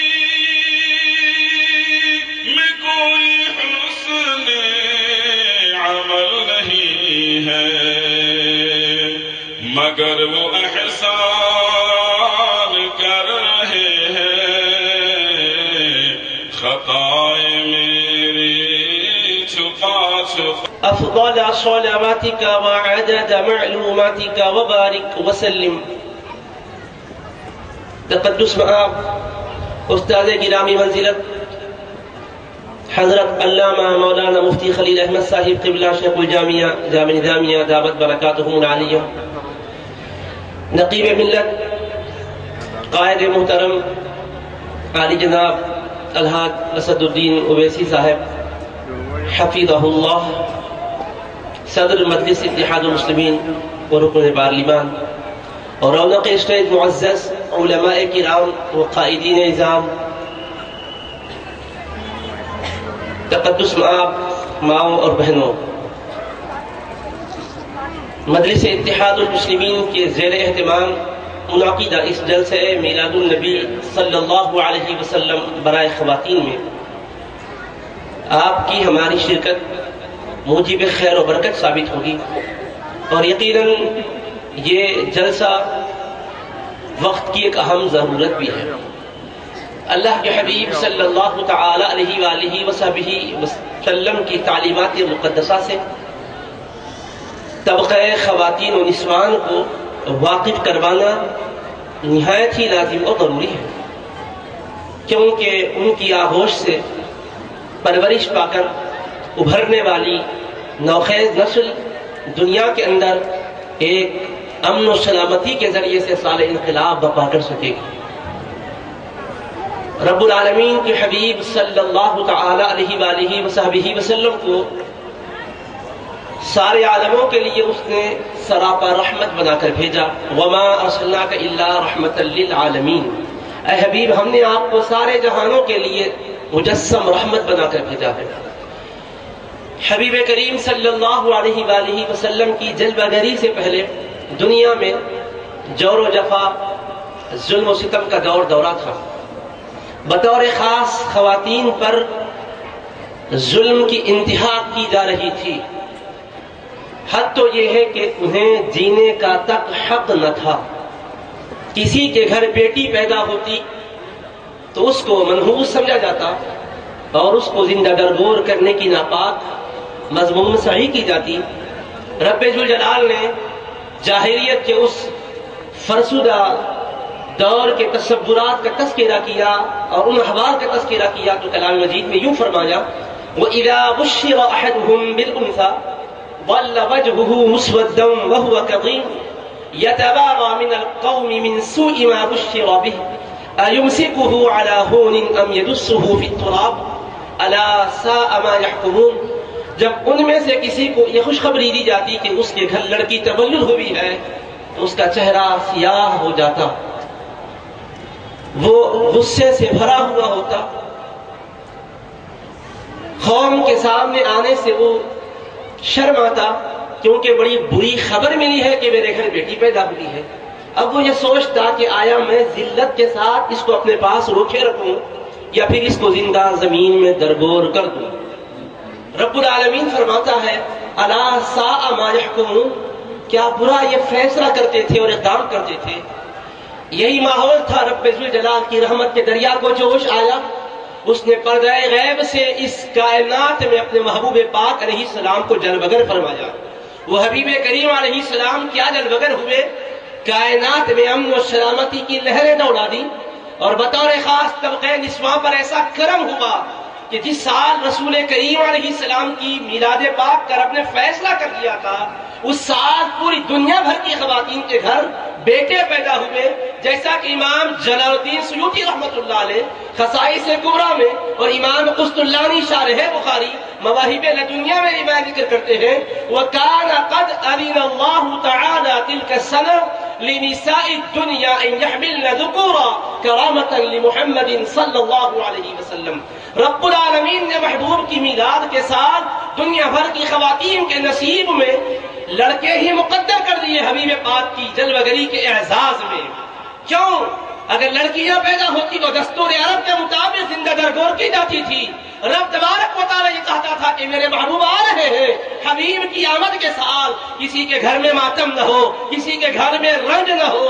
میں کوئی حسن عمل نہیں ہے، مگر وہ احسان کر رہے ہیں خطائیں میری چھپا چھپا۔ أفضل صلواتك وعدد معلوماتك وبارك وسلم۔ تقدس مآب استاد گرامی منزلت حضرت علامہ مولانا مفتی خلیل احمد صاحب قبلہ شیخ الجامعہ جامع نظامیہ دعوت برکاتہم العالیہ، نقیب ملت قائد محترم عالی جناب الحاج اسد الدین اویسی صاحب حفظہ اللہ، صدر مجلس اتحاد المسلمین و رکن پارلیمان، اور رونق اسٹیج معزز علماء کرام و قائدین نظام، تقدس مآب ماؤں اور بہنوں، مجلس اتحاد المسلمین کے زیر اہتمام منعقدہ اس جلسہ میلاد النبی صلی اللہ علیہ وسلم برائے خواتین میں آپ کی ہماری شرکت موجب خیر و برکت ثابت ہوگی، اور یقیناً یہ جلسہ وقت کی ایک اہم ضرورت بھی ہے۔ اللہ کے حبیب صلی اللہ تعالی علیہ وآلہ وصحبہ وسلم کی تعلیمات مقدسہ سے طبقہ خواتین و نسوان کو واقف کروانا نہایت ہی لازم اور ضروری ہے، کیونکہ ان کی آغوش سے پرورش پا کر ابھرنے والی نوخیز نسل دنیا کے اندر ایک امن و سلامتی کے ذریعے سے سال انقلاب برپا کر سکے گی۔ رب العالمین کے حبیب صلی اللہ تعالی علیہ وآلہ وصحبہ وسلم کو سارے عالموں کے لیے اس نے سراپا رحمت بنا کر بھیجا، وما ارسلناک الا رحمتا للعالمین، اے حبیب ہم نے آپ کو سارے جہانوں کے لیے مجسم رحمت بنا کر بھیجا ہے۔ حبیب کریم صلی اللہ علیہ وآلہ وسلم کی جلوہ گری سے پہلے دنیا میں جور و جفا، ظلم و ستم کا دورہ تھا، بطور خاص خواتین پر ظلم کی انتہا کی جا رہی تھی، حد تو یہ ہے کہ انہیں جینے کا تک حق نہ تھا. کسی کے گھر بیٹی پیدا ہوتی تو اس کو منحوس سمجھا جاتا اور اس کو زندہ درگور کرنے کی ناپاک مضمون صحیح کی جاتی. رب ذوالجلال نے جاہلیت کے اس فرسودہ دور کے تصورات کا تذکرہ کیا اور ان احوال کا تذکرہ کیا تو کلام مجید میں یوں فرمایا وَإِذَا بُشِّرَ أَحَدُهُم بِالْأُنثَىٰ ظَلَّ وَجْهُهُ مُسْوَدًّا وَهُوَ كَظِيمٌ يَتَوَارَىٰ مِنَ الْقَوْمِ مِنْ سُوءِ مَا بُشِّرَ بِهِ أَيُمْسِكُهُ عَلَىٰ هُونٍ أَمْ يَدُسُّهُ فِي التُّرَابِ أَلَا سَاءَ مَا يَحْكُمُونَ. جب ان میں سے کسی کو یہ خوشخبری دی جاتی کہ اس کے گھر لڑکی تولد ہوئی ہے تو اس کا چہرہ سیاہ ہو جاتا، وہ غصے سے بھرا ہوا ہوتا، قوم کے سامنے آنے سے وہ شرماتا کیونکہ بڑی بری خبر ملی ہے کہ میرے گھر بیٹی پیدا ہوئی ہے. اب وہ یہ سوچتا کہ آیا میں ذلت کے ساتھ اس کو اپنے پاس روکے رکھوں یا پھر اس کو زندہ زمین میں درگور کر دوں. رب العالمین فرماتا ہے الا ساء ما يحكمون، کیا برا یہ فیصلہ کرتے تھے اور اقدام کرتے تھے. یہی ماحول تھا. رب ذوالجلال کی رحمت کے دریا کو جوش آیا، اس نے پردہ غیب سے اس کائنات میں اپنے محبوب پاک علیہ السلام کو جلوگر فرمایا. وہ حبیب کریم علیہ السلام کیا جلوگر ہوئے، کائنات میں امن و سلامتی کی لہریں دوڑا دی اور بطور خاص طبقہ نسواں پر ایسا کرم ہوا کہ جس سال رسول کریم علیہ السلام کی میلاد پاک کا رب نے فیصلہ کر دیا تھا اس سال پوری دنیا بھر کی خواتین کے گھر بیٹے پیدا ہوئے. جیسا کہ امام جلال الدین سیوطی رحمۃ اللہ علیہ خصائص کبریٰ میں اور امام قسطلانی شارح بخاری مواہب لدنیا میں روایت ذکر کرتے ہیں وَكَانَ قَدْ أَذِنَ اللَّهُ تَعَالَى تِلْكَ السَّنَةِ لِنِسَاءِ الدُّنْيَا أَن يَحْمِلْنَ ذُكُورًا كَرَامَةً لِمُحَمَّدٍ صلی اللہ علیہ وسلم. رب العالمین نے محبوب کی میلاد کے ساتھ دنیا بھر کی خواتین کے نصیب میں لڑکے ہی مقدر کر دیے حبیب پاک کی جلوگری کے اعزاز میں. کیوں؟ اگر لڑکیاں پیدا ہوتی تو دستور عرب کے مطابق زندہ درگور کی جاتی تھی. رب تبارک و تعالیٰ یہ چاہتا تھا کہ میرے محبوب آ رہے ہیں، حبیب کی آمد کے سال کسی کے گھر میں ماتم نہ ہو، کسی کے گھر میں رنج نہ ہو،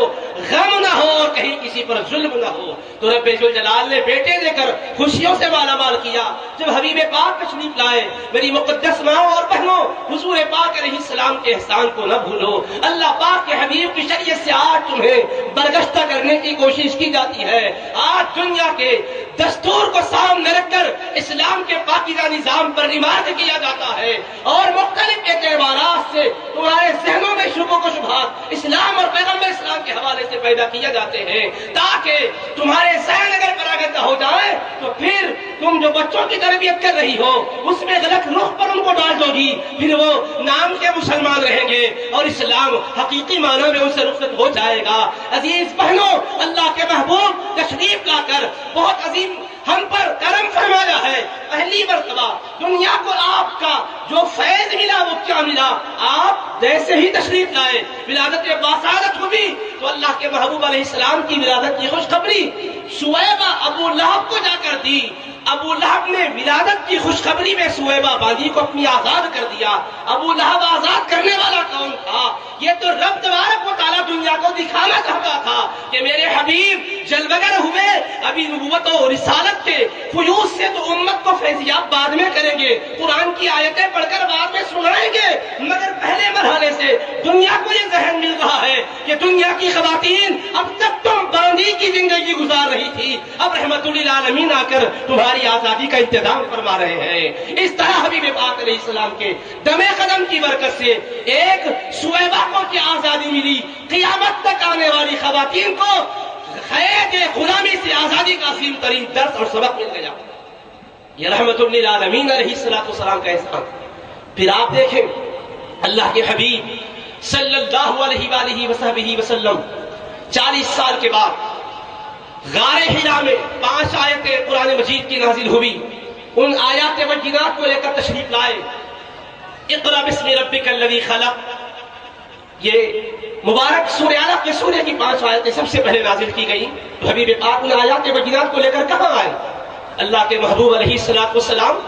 غم نہ ہو اور کہیں کسی پر ظلم نہ ہو. تو رب ذوالجلال نے بیٹے دے کر خوشیوں سے مالا مال کیا. جب حبیب پاک تشریف لائے، میری مقدس ماں اور بہنوں، حضور پاک علیہ السلام کے احسان کو نہ بھولو. اللہ پاک کے حبیب کی شریعت سے آج تمہیں برگشتہ کرنے کی کوشش کی جاتی ہے. آج دنیا کے دستور کو سامنے رکھ کر اسلام کے پاکیزہ نظام پر عمارت کیا جاتا ہے اور مختلف اعتبارات سے تمہارے ذہنوں میں شبہات و شبہات اسلام اور پیغمبر اسلام کے حوالے سے پیدا کیے جاتے ہیں تاکہ تمہارے ذہن اگر پراگندہ ہو جائے تو پھر تم جو بچوں کی تربیت کر رہی ہو اس میں غلط رخ پر ان کو ڈال دو گی، پھر وہ نام کے مسلمان رہیں گے اور اسلام حقیقی معنی میں ان سے رخصت ہو جائے گا. عزیز بہنوں، اللہ کے محبوب تشریف لا کر بہت عظیم ہم پر کرم فرمایا ہے. پہلی مرتبہ دنیا کو آپ کا جو فیض ملا وہ کیا ملا؟ آپ جیسے ہی تشریف لائے ولادت باسعادت ہوئی تو اللہ کے محبوب علیہ السلام کی ولادت کی خوشخبری سویبہ ابو لہب کو جا کر دی. ابو لہب نے ولادت کی خوشخبری میں سویبہ باندھی کو اپنی آزاد کر دیا. ابو لہب آزاد کرنے والا کون تھا؟ یہ تو رب تبارک و تعالیٰ دنیا کو دکھانا چاہتا تھا کہ میرے حبیب جلوگر ہوئے، ابھی نبوت و رسالت کے فیوز سے تو امت کو فیضیاب بعد میں کریں گے، قرآن کی آیتیں پڑھ کر بعد میں سنائیں گے، مگر پہلے مرحلے سے دنیا کو یہ ذہن مل رہا ہے کہ دنیا کی خواتین اب تک تم باندھی کی زندگی گزار رہی تھی، اب رحمت للعالمین آ کر تمہاری آزادی کا انتظام فرما رہے ہیں. اس طرح حبیب پاک علیہ السلام کے دم قدم کی برکت سے ایک سویبہ کو کی آزادی ملی. قیامت تک آنے والی خواتین کو قید غلامی سے آزادی کا عظیم ترین درس اور سبق مل گیا. یہ رحمت للعالمین علیہ السلام کا احسان. پھر آپ دیکھیں اللہ کے حبیب صلی اللہ علیہ وآلہ وصحبہ وسلم 40 سال کے بعد غار حرا میں 5 آیتیں قرآن مجید کی نازل ہوئی. ان آیات بینات کو لے کر تشریف لائے. اقرأ بسم ربک الذی خلق، یہ مبارک سورہ علق کے سورہ کی 5 آیتیں سب سے پہلے نازل کی گئی. تو حبیب پاک ان آیات بینات کو لے کر کہاں آئے؟ اللہ کے محبوب علیہ السلام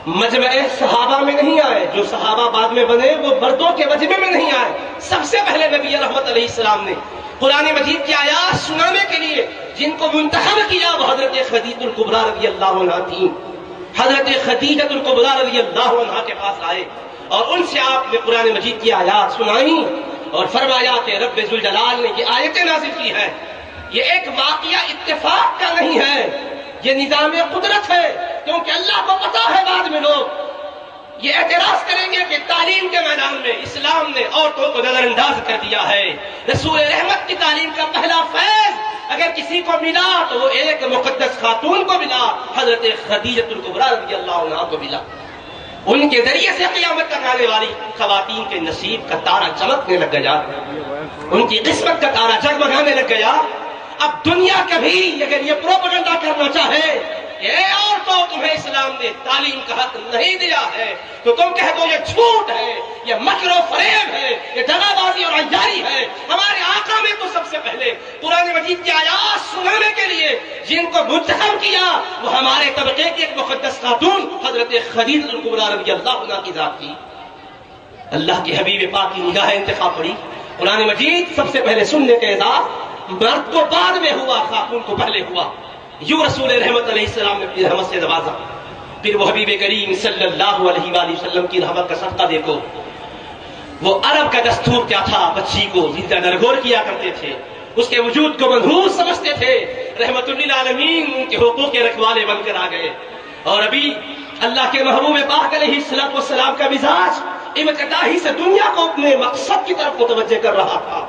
مجمع صحابہ میں نہیں آئے، جو صحابہ بعد میں بنے وہ مردوں کے مجمع میں نہیں آئے، سب سے پہلے نبی رحمت علیہ السلام نے قرآن مجید کی آیات سنانے کے لیے جن کو منتخب کیا وہ حضرت خدیجہ الکبریٰ رضی اللہ عنہا تھیں۔ حضرت خدیجہ الکبریٰ رضی اللہ عنہا کے پاس آئے اور ان سے آپ نے قرآن مجید کی آیات سنائیں اور فرمایا کہ رب ذوالجلال نے یہ آیتیں نازل کی ہے، یہ ایک واقعہ اتفاق کا نہیں ہے، یہ نظام قدرت ہے، کیونکہ اللہ کو پتا ہے بعد میں لوگ یہ اعتراض کریں گے کہ تعلیم کے میدان میں اسلام نے عورتوں کو نظر انداز کر دیا ہے۔ رسول رحمت کی تعلیم کا پہلا فیض اگر کسی کو ملا تو وہ ایک مقدس خاتون کو ملا، حضرت خدیجہ الکبریٰ رضی اللہ عنہا کو ملا۔ ان کے ذریعے سے قیامت تک آنے والی خواتین کے نصیب کا تارا چمکنے لگ گیا، ان کی قسمت کا تارا جگمگانے لگ گیا۔ اب دنیا کبھی اگر یہ پروپیگنڈا کرنا چاہے کہ اے عورتوں تمہیں اسلام نے تعلیم کا حق نہیں دیا ہے تو تم کہہ دو یہ جھوٹ ہے، یہ مکر و فریب ہے، یہ دغا بازی اور عیاری ہے۔ ہمارے آقا نے تو سب سے پہلے قرآن مجید کی آیات سنانے کے لیے جن کو منتخب کیا وہ ہمارے طبقے کی ایک مقدس خاتون حضرت خدیجہ الکبریٰ رضی اللہ عنہا کی ذات تھی۔ اللہ کے حبیب پاک کی نگاہ انتخاب پڑی، قرآن مجید سب سے پہلے سننے کے اعزاز مرد کو بعد میں ہوا، خاتون کو پہلے ہوا۔ یوں رسول رحمت علیہ السلام نے اپنی رحمت سے نوازا۔ پھر وہ حبیب کریم صلی اللہ علیہ وآلہ وسلم کی رحمت کا صدقہ دیکھو، وہ عرب کا دستور کیا تھا، بچی کو زندہ نرگور کیا کرتے تھے، اس کے وجود کو منحوس سمجھتے تھے۔ رحمت للعالمین ان کے حقوق کے رکھوالے بن کر آ گئے، اور ابھی اللہ کے محبوب پاک علیہ السلام کا مزاج ابتدائی سے دنیا کو اپنے مقصد کی طرف متوجہ کر رہا تھا۔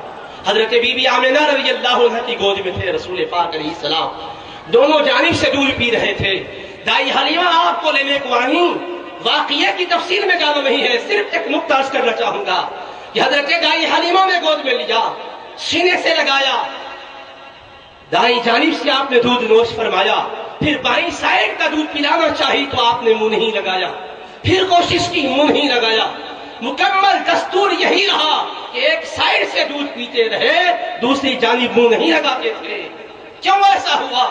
حضرت بی بی آمنہ رضی اللہ عنہ کی گود میں تھے رسول پاک علیہ السلام، دونوں جانب سے دودھ پی رہے تھے۔ دائی حلیمہ آپ کو لینے کو آئی، واقعے کی تفصیل میں جانا نہیں ہے، صرف ایک نقطہ عرض کرنا چاہوں گا کہ حضرت دائی حلیمہ نے گود میں لیا، سینے سے لگایا، دائیں جانب سے آپ نے دودھ نوش فرمایا، پھر بائیں سائیڈ کا دودھ پلانا چاہی تو آپ نے منہ نہیں لگایا، پھر کوشش کی منہ نہیں لگایا۔ مکمل دستور یہی رہا کہ ایک سائیڈ سے دودھ پیتے رہے، دوسری جانب منہ نہیں لگاتے تھے۔ کیوں ایسا ہوا؟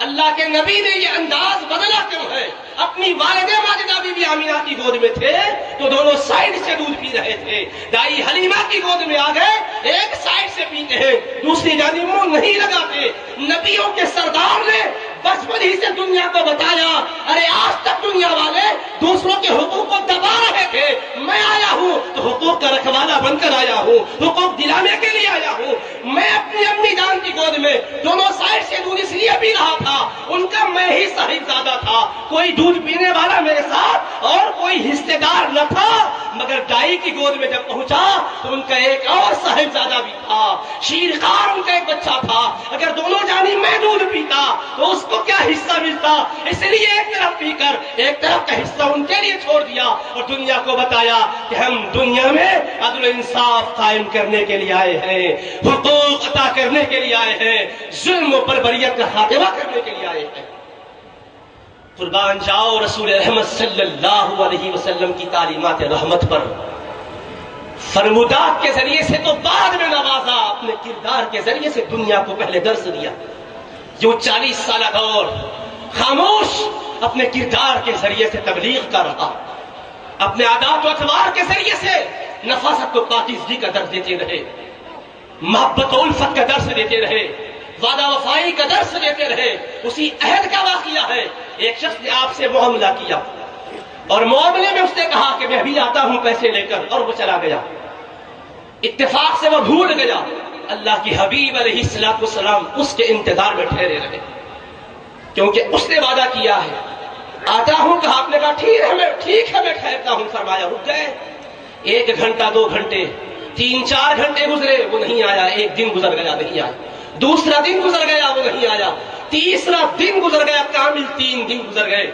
اللہ کے نبی نے یہ انداز بدلا کیوں ہے؟ اپنی والدہ ماجدہ بی بی آمینہ کی گود میں تھے تو دونوں سائیڈ سے دودھ پی رہے تھے، دائی حلیمہ کی گود میں آ گئے، ایک سائیڈ سے پیتے ہیں، دوسری جانب منہ نہیں لگاتے۔ نبیوں کے سردار نے بچپن ہی سے دنیا کو بتایا، ارے آج تک دنیا والے دوسروں کے حقوق کو دبا رہے تھے، میں آیا ہوں تو حقوق کا رکھوالا بن کر آیا ہوں، حقوق دلانے کے لیے آیا ہوں۔ میں اپنی امی جان کی گود میں دونوں سائیڈ سے دودھ اس لیے پی رہا تھا، ان کا میں ہی صاحبزادہ تھا، کوئی دودھ پینے والا میرے ساتھ اور کوئی حصے دار نہ تھا، مگر دائی کی گود میں جب پہنچا تو ان کا ایک اور صاحبزادہ بھی تھا، شیرخوار ان کا ایک بچہ تھا۔ اگر دونوں جانب میں دودھ پیتا تو اس کو کیا حصہ ملتا؟ اس لیے ایک طرف پی کر ایک طرف کا حصہ ان کے لیے چھوڑ دیا اور دنیا کو بتایا کہ ہم دنیا میں عدل و انصاف قائم کرنے کے لیے آئے ہیں، حقوق عطا کرنے کے لیے آئے ہیں، ظلم و بربریت کا خاتمہ کرنے کے لیے آئے ہیں۔ قربان جاؤ رسول رحمت صلی اللہ علیہ وسلم کی تعلیمات رحمت پر، فرمودات کے ذریعے سے تو بعد میں نوازا، اپنے کردار کے ذریعے سے دنیا کو پہلے درس دیا۔ جو 40 سالہ دور خاموش اپنے کردار کے ذریعے سے تبلیغ کر رہا، اپنے عادات و اطوار کے ذریعے سے نفاست و پاکیزگی کا درس دیتے رہے، محبت و الفت کا درس دیتے رہے، وعدہ وفائی کا درس دیتے رہے۔ اسی عہد کا واقعہ ہے، ایک شخص نے آپ سے معاملہ کیا اور معاملے میں اس نے کہا کہ میں ابھی آتا ہوں پیسے لے کر، اور وہ چلا گیا، اتفاق سے وہ بھول گیا۔ اللہ کی حبیب علیہ السلام اس کے انتظار میں ٹھہرے رہے، کیونکہ اس نے وعدہ کیا ہے۔ آتا ہوں کہا، آپ نے کہا ٹھیک ہے میں ٹھہرتا ہوں، فرمایا رک گئے۔ 1 گھنٹہ 2 گھنٹے 3 4 گھنٹے گزرے، وہ نہیں آیا۔ 1 دن گزر گیا، نہیں آیا۔ دوسرا دن گزر گیا، وہ نہیں آیا۔ تیسرا دن گزر گیا، کامل 3 دن گزر گئے۔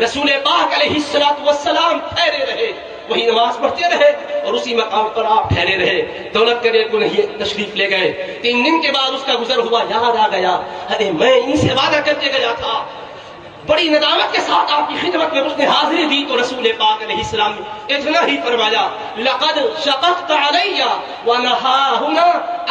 رسول پاک علیہ السلام ٹھہرے رہے، وہی نماز پڑھتے رہے اور اسی مقام پر آپ ٹھہرے رہے۔ دولت کرے کو نہیں تشریف لے گئے۔ 3 دن کے بعد اس کا گزر ہوا، یاد آ گیا، ارے میں ان سے وعدہ کر کے گیا تھا۔ بڑی ندامت کے ساتھ آپ کی خدمت میں اس نے حاضری دی تو رسول پاک علیہ السلام نے اتنا ہی فرمایا، لقد شققت علی ونہا ہنا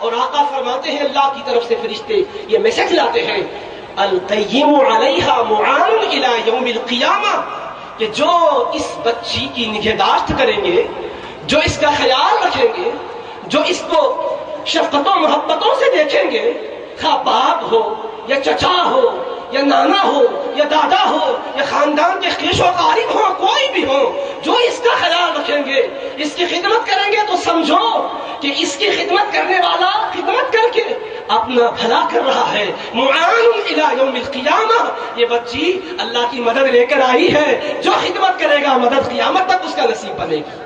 اور آقا فرماتے ہیں اللہ کی طرف سے فرشتے یہ میسج لاتے ہیں القیم علیہا معان الی یوم القیامہ، کہ جو اس بچی کی نگہداشت کریں گے، جو اس کا خیال رکھیں گے، جو اس کو شفقتوں محبتوں سے دیکھیں گے، خواہ باپ ہو یا چچا ہو یا نانا ہو یا دادا ہو یا خاندان کے خیش و قارب ہو، کوئی بھی ہو، جو اس کا خیال رکھیں گے، اس کی خدمت کریں گے، تو سمجھو کہ اس کی خدمت کرنے والا خدمت کر کے اپنا بھلا کر رہا ہے۔ معان الی یوم القیامہ، یہ بچی اللہ کی مدد لے کر آئی ہے، جو خدمت کرے گا مدد قیامت تک اس کا نصیب بنے گی۔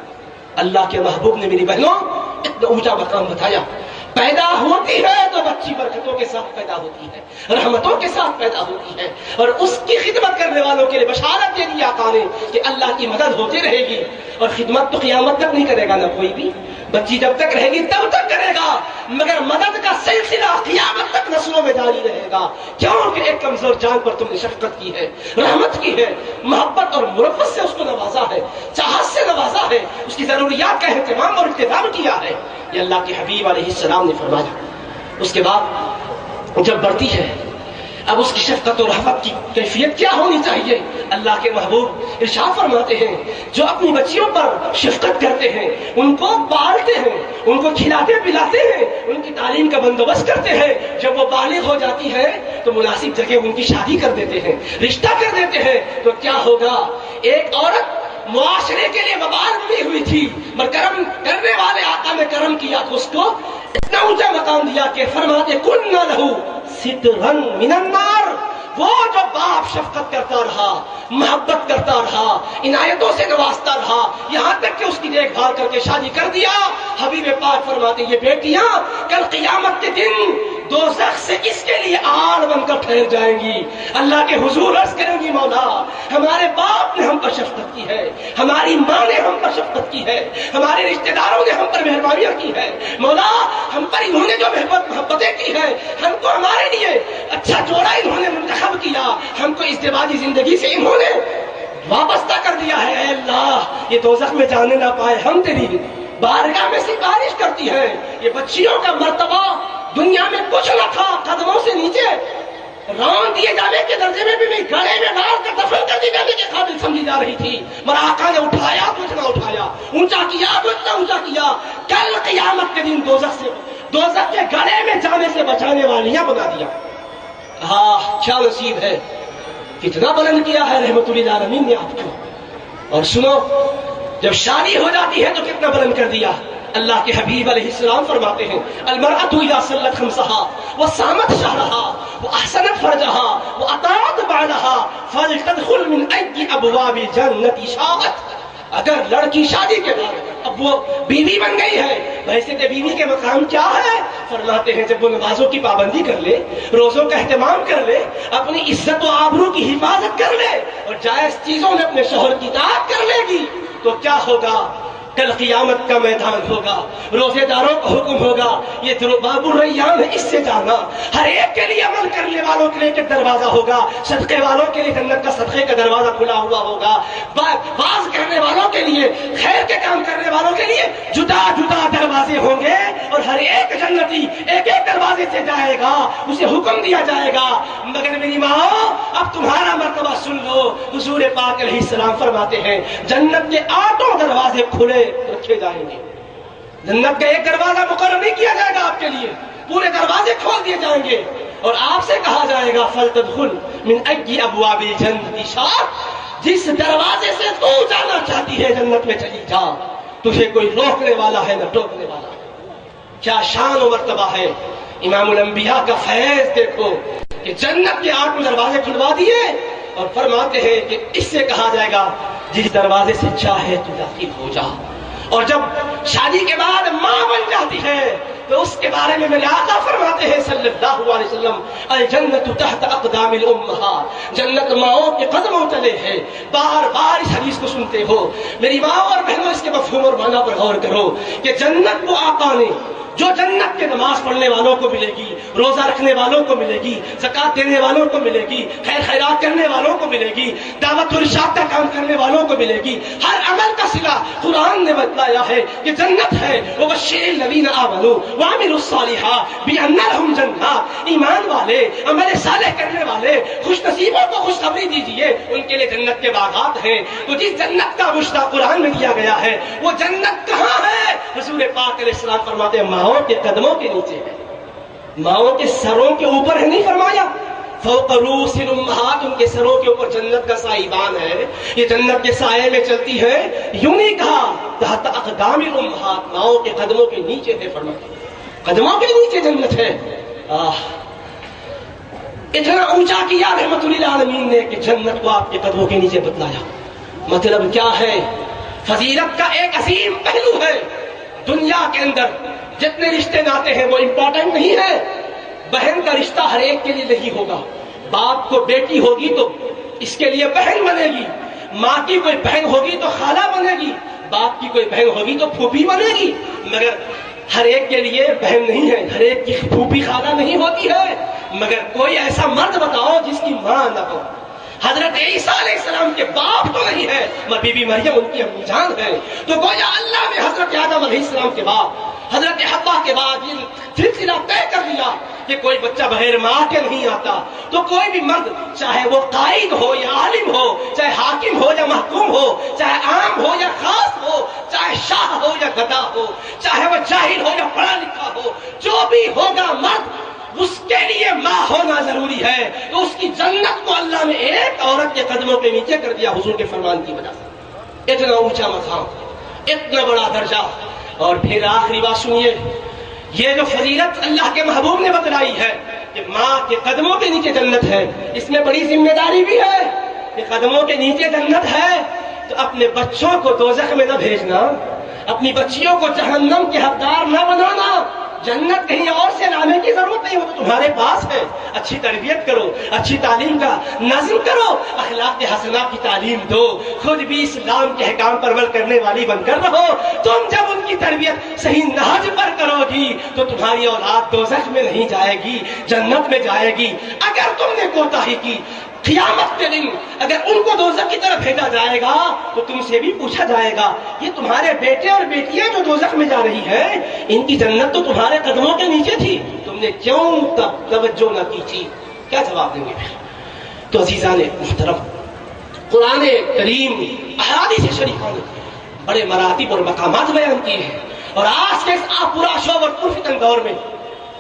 اللہ کے محبوب نے میری بہنوں اتنا اونچا مقام بتایا۔ پیدا ہوتی ہے تو بچی برکتوں کے ساتھ پیدا ہوتی ہے، رحمتوں کے ساتھ پیدا ہوتی ہے، اور اس کی خدمت کرنے والوں کے لیے بشارت دے دی آقا نے کہ اللہ کی مدد ہوتی رہے گی، اور خدمت تو قیامت تک نہیں کرے گا نہ کوئی بھی، بچی جب تک رہے گی تب تک کرے گا، مگر مدد کا سلسلہ قیامت تک نسلوں میں جاری رہے گا، کیونکہ ایک کمزور جان پر تم نے شفقت کی ہے، رحمت کی ہے، محبت اور مرفت سے اس کو نوازا ہے، چاہت سے نوازا ہے، اس کی ضروریات کا اہتمام اور اہتمام کیا ہے۔ یہ اللہ کے حبیب علیہ السلام نے فرمایا۔ اس کے بعد جب بڑھتی ہے، اب اس کی شفقت اور رحمت کی کیفیت کیا ہونی چاہیے؟ اللہ کے محبوب ارشاد فرماتے ہیں جو اپنی بچیوں پر شفقت کرتے ہیں، ان کو پالتے ہیں، ان کو کھلاتے پلاتے ہیں، ان کی تعلیم کا بندوبست کرتے ہیں، جب وہ بالغ ہو جاتی ہے تو مناسب جگہ ان کی شادی کر دیتے ہیں، رشتہ کر دیتے ہیں، تو کیا ہوگا؟ ایک عورت معاشرے کے لیے وبال بنی ہوئی تھی، مگر کرم کرنے والے آقا نے کرم کیا تو اس کو اتنا اونچا مقام دیا کہ فرماتے کننا لہو سترن من النار، وہ جو باپ شفقت کرتا رہا، محبت کرتا رہا، عنایتوں سے نوازتا رہا، یہاں تک کہ اس کی دیکھ بھال کر کے شادی کر دیا، حبیب پاک فرماتے یہ بیٹیاں کل قیامت کے دن دوزخ سے اس کے لیے آڑ بن کر ٹھہر جائیں گی، اللہ کے حضور عرض کریں گی مولا ہمارے باپ نے ہم پر شفقت کی ہے، ہماری ماں نے ہم پر شفقت کی ہے، ہمارے رشتہ داروں نے ہم پر مہربانیاں کی ہے، مولا ہم پر انہوں نے جو محبتیں کی ہے، ہم کو ہمارے لیے اچھا جوڑا انہوں نے منتخب کیا، ہم کو ازدواجی زندگی سے انہوں نے وابستہ کر دیا ہے، اے اللہ یہ دوزخ میں جانے نہ پائے، ہم تیری بارگاہ میں سفارش کرتی ہیں۔ یہ بچیوں کا مرتبہ دنیا میں کچھ نہ تھا، قدموں سے نیچے رون دیے جانے کے درجے میں بھی نہیں، گلے میں ڈال کر دفن کر دیے جانے کے قابل سمجھی جا رہی تھی، مگر آقا نے اٹھایا تو اتنا اٹھایا، اونچا کیا تو اتنا اونچا کیا، کل قیامت کے دن دوزخ کے گلے میں جانے سے بچانے والیاں بنا دیا۔ ہاں کیا نصیب ہے، کتنا بلند کیا ہے رحمت للعالمین نے آپ کو۔ اور سنو جب شادی ہو جاتی ہے تو کتنا بلند کر دیا۔ اللہ کے حبیب علیہ السلام فرماتے ہیں المرأة اذا صلت خمسها وصامت شهرها واحسنت فرجها واطاعت بعلها فلتدخل من اي ابواب الجنة شاءت۔ اگر لڑکی شادی کے بعد اب وہ بیوی بن گئی ہے، ویسے تو بیوی کے مقام کیا ہے؟ فرماتے ہیں جب وہ نمازوں کی پابندی کر لے، روزوں کا اہتمام کر لے، اپنی عزت و آبرو کی حفاظت کر لے، اور جائز چیزوں میں اپنے شوہر کی اطاعت کر لے گی، تو کیا ہوگا؟ کل قیامت کا میدان ہوگا، روزے داروں کا حکم ہوگا، یہ باب الریان ہے، اس سے جانا، ہر ایک کے لیے عمل کرنے والوں کے لیے ایک دروازہ ہوگا، صدقے والوں کے لیے جنت کا صدقے کا دروازہ کھلا ہوا ہوگا، باز کرنے والوں کے لیے، خیر کے کام کرنے والوں کے لیے جدا جدا دروازے ہوں گے، اور ہر ایک جنتی ایک ایک دروازے سے جائے گا، اسے حکم دیا جائے گا۔ مگر میری ماں اب تمہارا مرتبہ سن لو، حضور پاک علیہ السلام فرماتے ہیں جنت کے 8 دروازے کھلے رکھے جائیں گے، جنت کا ایک دروازہ مقرر نہیں کیا جائے گا آپ کے لیے، پورے دروازے کھول دیے جائیں گے، اور آپ سے کہا جائے گا فلتدخل من ای ابواب الجنة شاءت، جس دروازے سے تو جانا چاہتی ہے جنت میں چلی جا، تجھے کوئی روکنے والا ہے نہ ٹوکنے والا۔ کیا شان و مرتبہ ہے، امام الانبیاء کا فیض دیکھو کہ جنت کے 8 دروازے کھلوا دیے، اور فرماتے ہیں کہ اس سے کہا جائے گا جس دروازے سے چاہے تو داخل ہو جا۔ اور جب شادی کے بعد ماں بن جاتی ہے تو اس کے بارے میں میرے آقا فرماتے ہیں صلی اللہ علیہ وسلم الجنت تحت اقدام الامہات، جنت ماؤں کے قدموں تلے ہے۔ بار بار اس حدیث کو سنتے ہو میری ماں اور بہنوں، اس کے مفہوم اور معنی پر غور کرو کہ جنت کو آقا نے جو جنت کے نماز نماز پڑھنے والوں کو ملے گی، روزہ رکھنے والوں کو ملے گی، زکات دینے والوں کو ملے گی، خیر خیرات کرنے والوں کو ملے گی، دعوت و ارشاد کا کام کرنے والوں کو ملے گی۔ ہر عمل کا صلہ قرآن نے بتلایا ہے کہ جنت ہے۔ وبشر الذین آمنوا وعملوا الصالحات بأن لهم جنات، ایمان والے، عمل صالح کرنے والے خوش نصیبوں کو خوشخبری دیجیے، ان کے لیے جنت کے باغات ہیں۔ تو جس جنت کا مشتاق قرآن میں دیا گیا ہے، وہ جنت کہاں ہے؟ حضور پاک علیہ السلام فرماتے ہیں ماؤں کے قدموں کے نیچے ہے، ماؤں کے سروں کے اوپر ہے، نہیں فرمایا فوق رؤوس الامہات، ان کے سروں کے اوپر جنت کا سائبان ہے، یہ جنت کے سائے میں چلتی ہے۔ یوں نہیں کہا تحت اقدام الامہات، ماؤں کے قدموں کے نیچے ہے، فرماتے قدموں کے نیچے جنت ہے۔ اتنا اونچا کیا رحمت للعالمین نے کہ جنت کو آپ کے قدموں کے نیچے بتلایا۔ مطلب کیا ہے؟ فضیلت کا ایک عظیم پہلو ہے۔ دنیا کے اندر جتنے رشتے ناتے ہیں وہ امپورٹنٹ نہیں ہے۔ بہن کا رشتہ ہر ایک کے لیے نہیں ہوگا۔ باپ کو بیٹی ہوگی تو اس کے لیے بہن بنے گی، ماں کی کوئی بہن ہوگی تو خالہ بنے گی، باپ کی کوئی بہن ہوگی تو پھوپھی بنے گی، مگر ہر ایک کے لیے بہن نہیں ہے، ہر ایک کی پھوپھی خالہ نہیں ہوتی ہے۔ مگر کوئی ایسا مرد بتاؤ جس کی ماں نہ ہو۔ حضرت عیسیٰ علیہ السلام کے باپ تو نہیں ہے، مگر بی بی مریم ان کی امی جان ہے۔ تو گویا اللہ نے حضرت آدم علیہ السلام کے بعد، حضرت حوا کے بعد یہ سلسلہ طے کر دیا کہ کوئی بچہ بغیر ماں کے نہیں آتا۔ تو کوئی بھی مرد، چاہے وہ قائد ہو یا عالم ہو، چاہے حاکم ہو یا محکوم ہو، چاہے عام ہو یا خاص ہو، چاہے شاہ ہو یا گدا ہو، چاہے وہ جاہل ہو یا پڑھا لکھا ہو، جو بھی ہوگا مرد، اس کے لیے ماں ہونا ضروری ہے۔ تو اس کی جنت کو اللہ نے ایک عورت کے قدموں کے نیچے کر دیا، حضور کے فرمان کی وجہ سے۔ اتنا اونچا مقام، اتنا بڑا درجہ۔ اور پھر آخری بات سنیے، یہ جو فضیلت اللہ کے محبوب نے بتلائی ہے کہ ماں کے قدموں کے نیچے جنت ہے، اس میں بڑی ذمہ داری بھی ہے کہ قدموں کے نیچے جنت ہے تو اپنے بچوں کو دوزخ میں نہ بھیجنا، اپنی بچیوں کو جہنم کے حقدار نہ بنانا۔ جنت کہیں اور سے لانے کی ضرورت نہیں، وہ تو تمہارے پاس ہے۔ اچھی تربیت کرو، اچھی تعلیم کا نظم کرو، اخلاق حسنہ کی تعلیم دو، خود بھی اسلام کے احکام پر عمل کرنے والی بن کر رہو۔ تم جب ان کی تربیت صحیح نہج پر کرو گی تو تمہاری اولاد دوزخ میں نہیں جائے گی، جنت میں جائے گی۔ اگر تم نے کوتاہی کی، قیامت کے دن اگر ان کو دوزخ کی طرف بھیجا جائے گا تو تم سے بھی پوچھا جائے گا، یہ تمہارے بیٹے اور بیٹیاں جو دوزخ میں جا رہی ہیں، ان کی جنت تو تمہارے قدموں کے نیچے تھی، تم نے کیوں تب توجہ نہ کی تھی؟ کیا جواب دیں گے پھر؟ تو عزیزان محترم، قرآن کریم، احادیث شریفہ نے بڑے مراتب اور مقامات بیان کیے ہیں۔ اور آج کے اس پورا شوب اور پرفتن دور میں،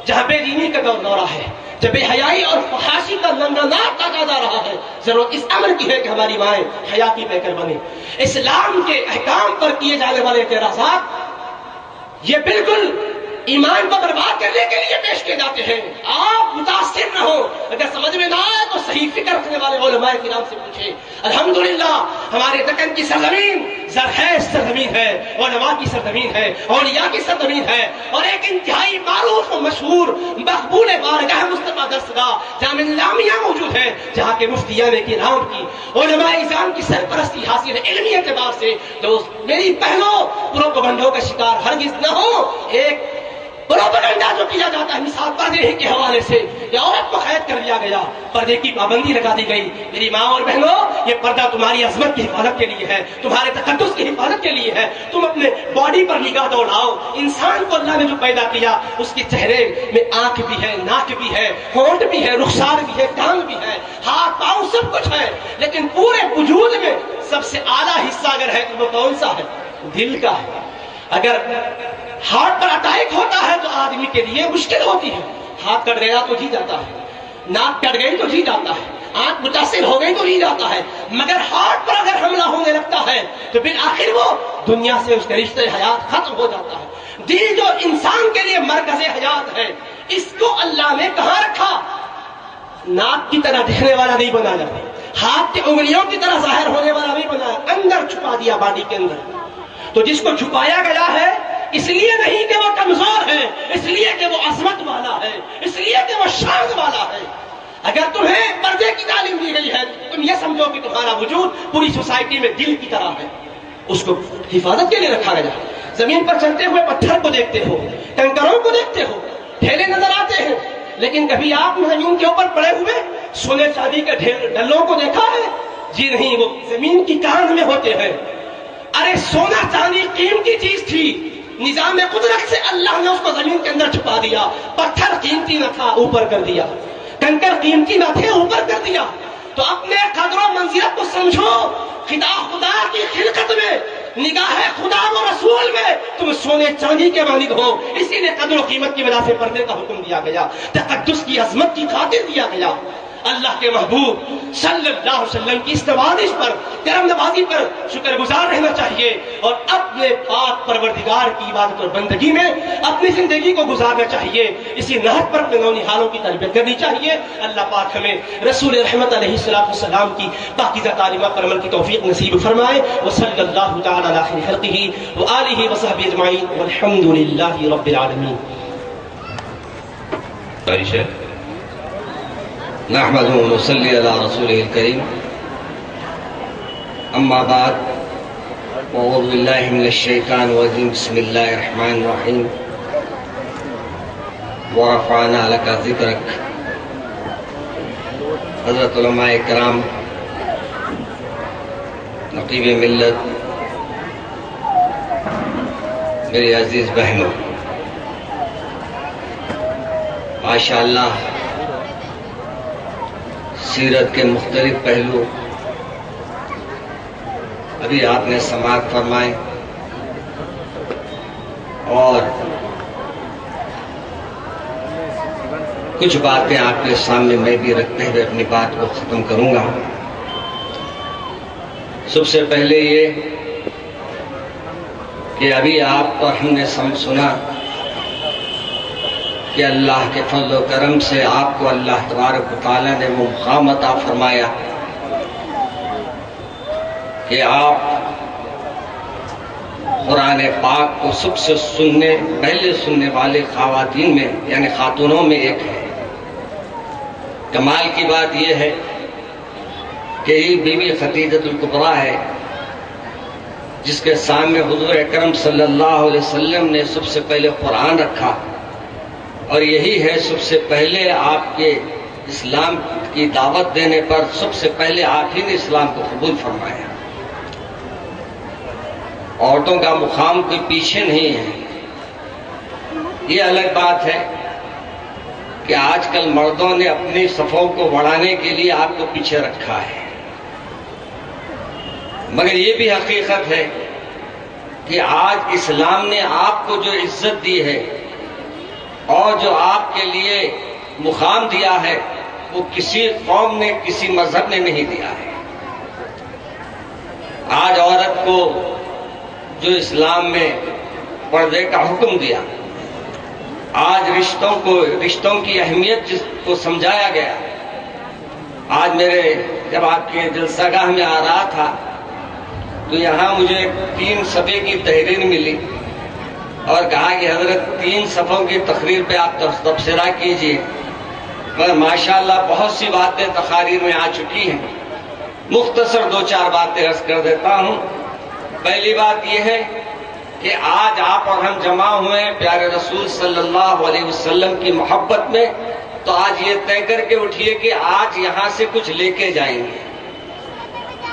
جہاں بے دینی کا دورہ ہے، جب بے حیائی اور فحاشی کا ننگناک کاٹا جا رہا ہے، ضرورت اس امر کی ہے کہ ہماری مائیں حیا کی پیکر بنے۔ اسلام کے احکام پر کیے جانے والے اعتراضات یہ بالکل ایمان کو برباد کرنے کے لیے پیش کیے جاتے ہیں۔ آپ متاثر نہ ہو، اگر سمجھ میں نہ آئے تو صحیح فکر رکھنے والے علماء کرام سے پوچھیں۔ الحمدللہ ہمارے دکن کی سرزمین زرخیز سرزمین ہے، علماء کی سرزمین ہے، اولیاء کی سرزمین ہے، اور ایک انتہائی معروف و مشہور مقبول بارگاہ مصطفیٰ درسگاہ جامعہ نظامیہ موجود ہے، جہاں کے مفتیان کرام کی علماء اعظام کی سرپرستی حاصل ہے۔ علمی اعتبار سے دوست میری بہنوں، پروپیگنڈوں کا شکار ہرگز نہ ہو۔ ایک پروپیگنڈا جو کیا جاتا ہے مثال پردے کے حوالے سے، یا عورت کو قید کر دیا گیا، پردے کی پابندی لگا دی گئی۔ میری ماں اور بہنوں، یہ پردہ تمہاری عظمت کی حفاظت کے لیے ہے، تمہارے تقدس کی حفاظت کے لیے ہے۔ تم اپنے باڈی پر نگاہ دوڑاؤ۔ انسان کو اللہ نے جو پیدا کیا، اس کے چہرے میں آنکھ بھی ہے، ناک بھی ہے، ہونٹ بھی ہے، رخسار بھی ہے، کان بھی ہے، ہاتھ پاؤں سب کچھ ہے، لیکن پورے وجود میں سب سے اعلیٰ حصہ اگر ہے تو وہ کون سا ہے؟ دل کا ہے۔ اگر ہارٹ پر اٹیک ہوتا ہے تو آدمی کے لیے مشکل ہوتی ہے۔ ہاتھ کٹ گیا تو جی جاتا ہے، ناک کٹ گئی تو جی جاتا ہے، آنکھ متاثر ہو گئی تو جی جاتا ہے، مگر ہارٹ پر اگر حملہ ہونے لگتا ہے تو بالآخر وہ دنیا سے اس کے رشتے حیات ختم ہو جاتا ہے۔ دل جو انسان کے لیے مرکز حیات ہے، اس کو اللہ نے کہاں رکھا؟ ناک کی طرح دکھنے والا نہیں بنایا، ہاتھ کی انگلیوں کی طرح ظاہر ہونے والا نہیں بنایا، اندر چھپا دیا باڈی کے اندر۔ تو جس کو چھپایا گیا ہے، اس لیے نہیں کہ وہ کمزور ہے، اس لیے کہ وہ عظمت والا ہے، اس لیے کہ وہ شان والا ہے۔ اگر تمہیں پردے کی تعلیم دی گئی ہے، تم یہ سمجھو کہ تمہارا وجود پوری سوسائٹی میں دل کی طرح ہے، اس کو حفاظت کے لیے رکھا گیا۔ زمین پر چلتے ہوئے پتھر کو دیکھتے ہو، کنکروں کو دیکھتے ہو، ٹھیلے لیکن کبھی آپ نے زمین کے اوپر پڑے ہوئے سونے چاندی کے ڈلوں کو دیکھا ہے؟ جی نہیں، وہ زمین کی کان میں ہوتے ہیں۔ ارے سونا چاندی قیمتی چیز تھی، نظام قدرت سے اللہ نے اس کو زمین کے اندر چھپا دیا۔ پتھر قیمتی نہ تھا، اوپر کر دیا۔ کنکر قیمتی نہ تھے، اوپر کر دیا۔ تو اپنے قدر و منزلت کو سمجھو۔ خدا کی خلقت میں، نگاہ خدا و رسول میں تم سونے چاندی کے مالک ہو، اسی لیے قدر و قیمت کی وجہ سے پردے کا حکم دیا گیا، تقدس کی عظمت کی خاطر دیا گیا۔ اللہ کے محبوب صلی اللہ علیہ وسلم کی اس نوازش پر، کرم نوازی پر شکر گزار رہنا چاہیے، اور اپنے پاک پروردگار کی عبادت اور بندگی میں اپنی زندگی کو گزارنا چاہیے۔ اسی نہج پر اپنے نونہالوں کی تربیت کرنی چاہیے۔ اللہ پاک ہمیں رسول رحمت علیہ السلام کی پاکیزہ تعلیمات پر عمل کی توفیق نصیب فرمائے۔ وصلی اللہ تعالی علی خیر خلقہ وآلہ وصحبہ اجمعین والحمد للہ رب العالمین۔ نحمده ونصلي على رسوله الكريم، اما بعد، اعوذ باللہ من الشیطان الرجیم، بسم اللہ الرحمن الرحیم، ورفعنا لك ذکرک۔ حضرت علماء کرام، نقیب ملت، میری عزیز بہنوں، ماشاءاللہ سیرت کے مختلف پہلو ابھی آپ نے سماعت فرمائے، اور کچھ باتیں آپ کے سامنے میں بھی رکھتے ہوئے اپنی بات کو ختم کروں گا۔ سب سے پہلے یہ کہ ابھی آپ کو ہم نے سنا کہ اللہ کے فضل و کرم سے آپ کو اللہ تبارک و تعالیٰ نے وہ مقام عطا فرمایا کہ آپ قرآن پاک کو سب سے پہلے سننے والے خواتین میں، یعنی خاتونوں میں ایک ہے۔ کمال کی بات یہ ہے کہ یہ بی بی خدیجہ الکبریٰ ہے جس کے سامنے حضور اکرم صلی اللہ علیہ وسلم نے سب سے پہلے قرآن رکھا، اور یہی ہے سب سے پہلے آپ کے اسلام کی دعوت دینے پر سب سے پہلے آپ ہی نے اسلام کو قبول فرمایا۔ عورتوں کا مقام کوئی پیچھے نہیں ہے۔ یہ الگ بات ہے کہ آج کل مردوں نے اپنی صفوں کو بڑھانے کے لیے آپ کو پیچھے رکھا ہے، مگر یہ بھی حقیقت ہے کہ آج اسلام نے آپ کو جو عزت دی ہے اور جو آپ کے لیے مقام دیا ہے وہ کسی قوم نے، کسی مذہب نے نہیں دیا ہے۔ آج عورت کو جو اسلام میں پردے کا حکم دیا، آج رشتوں کی اہمیت جس کو سمجھایا گیا، آج جب آپ کے جلسہ گاہ میں آ رہا تھا تو یہاں مجھے 3 صفحے کی تحریر ملی اور کہا کہ حضرت 3 صفحوں کی تقریر پہ آپ تبصرہ کیجئے، مگر ماشاءاللہ بہت سی باتیں تقاریر میں آ چکی ہیں۔ مختصر 2-4 باتیں عرض کر دیتا ہوں۔ پہلی بات یہ ہے کہ آج آپ اور ہم جمع ہوئے ہیں پیارے رسول صلی اللہ علیہ وسلم کی محبت میں، تو آج یہ طے کر کے اٹھیے کہ آج یہاں سے کچھ لے کے جائیں گے۔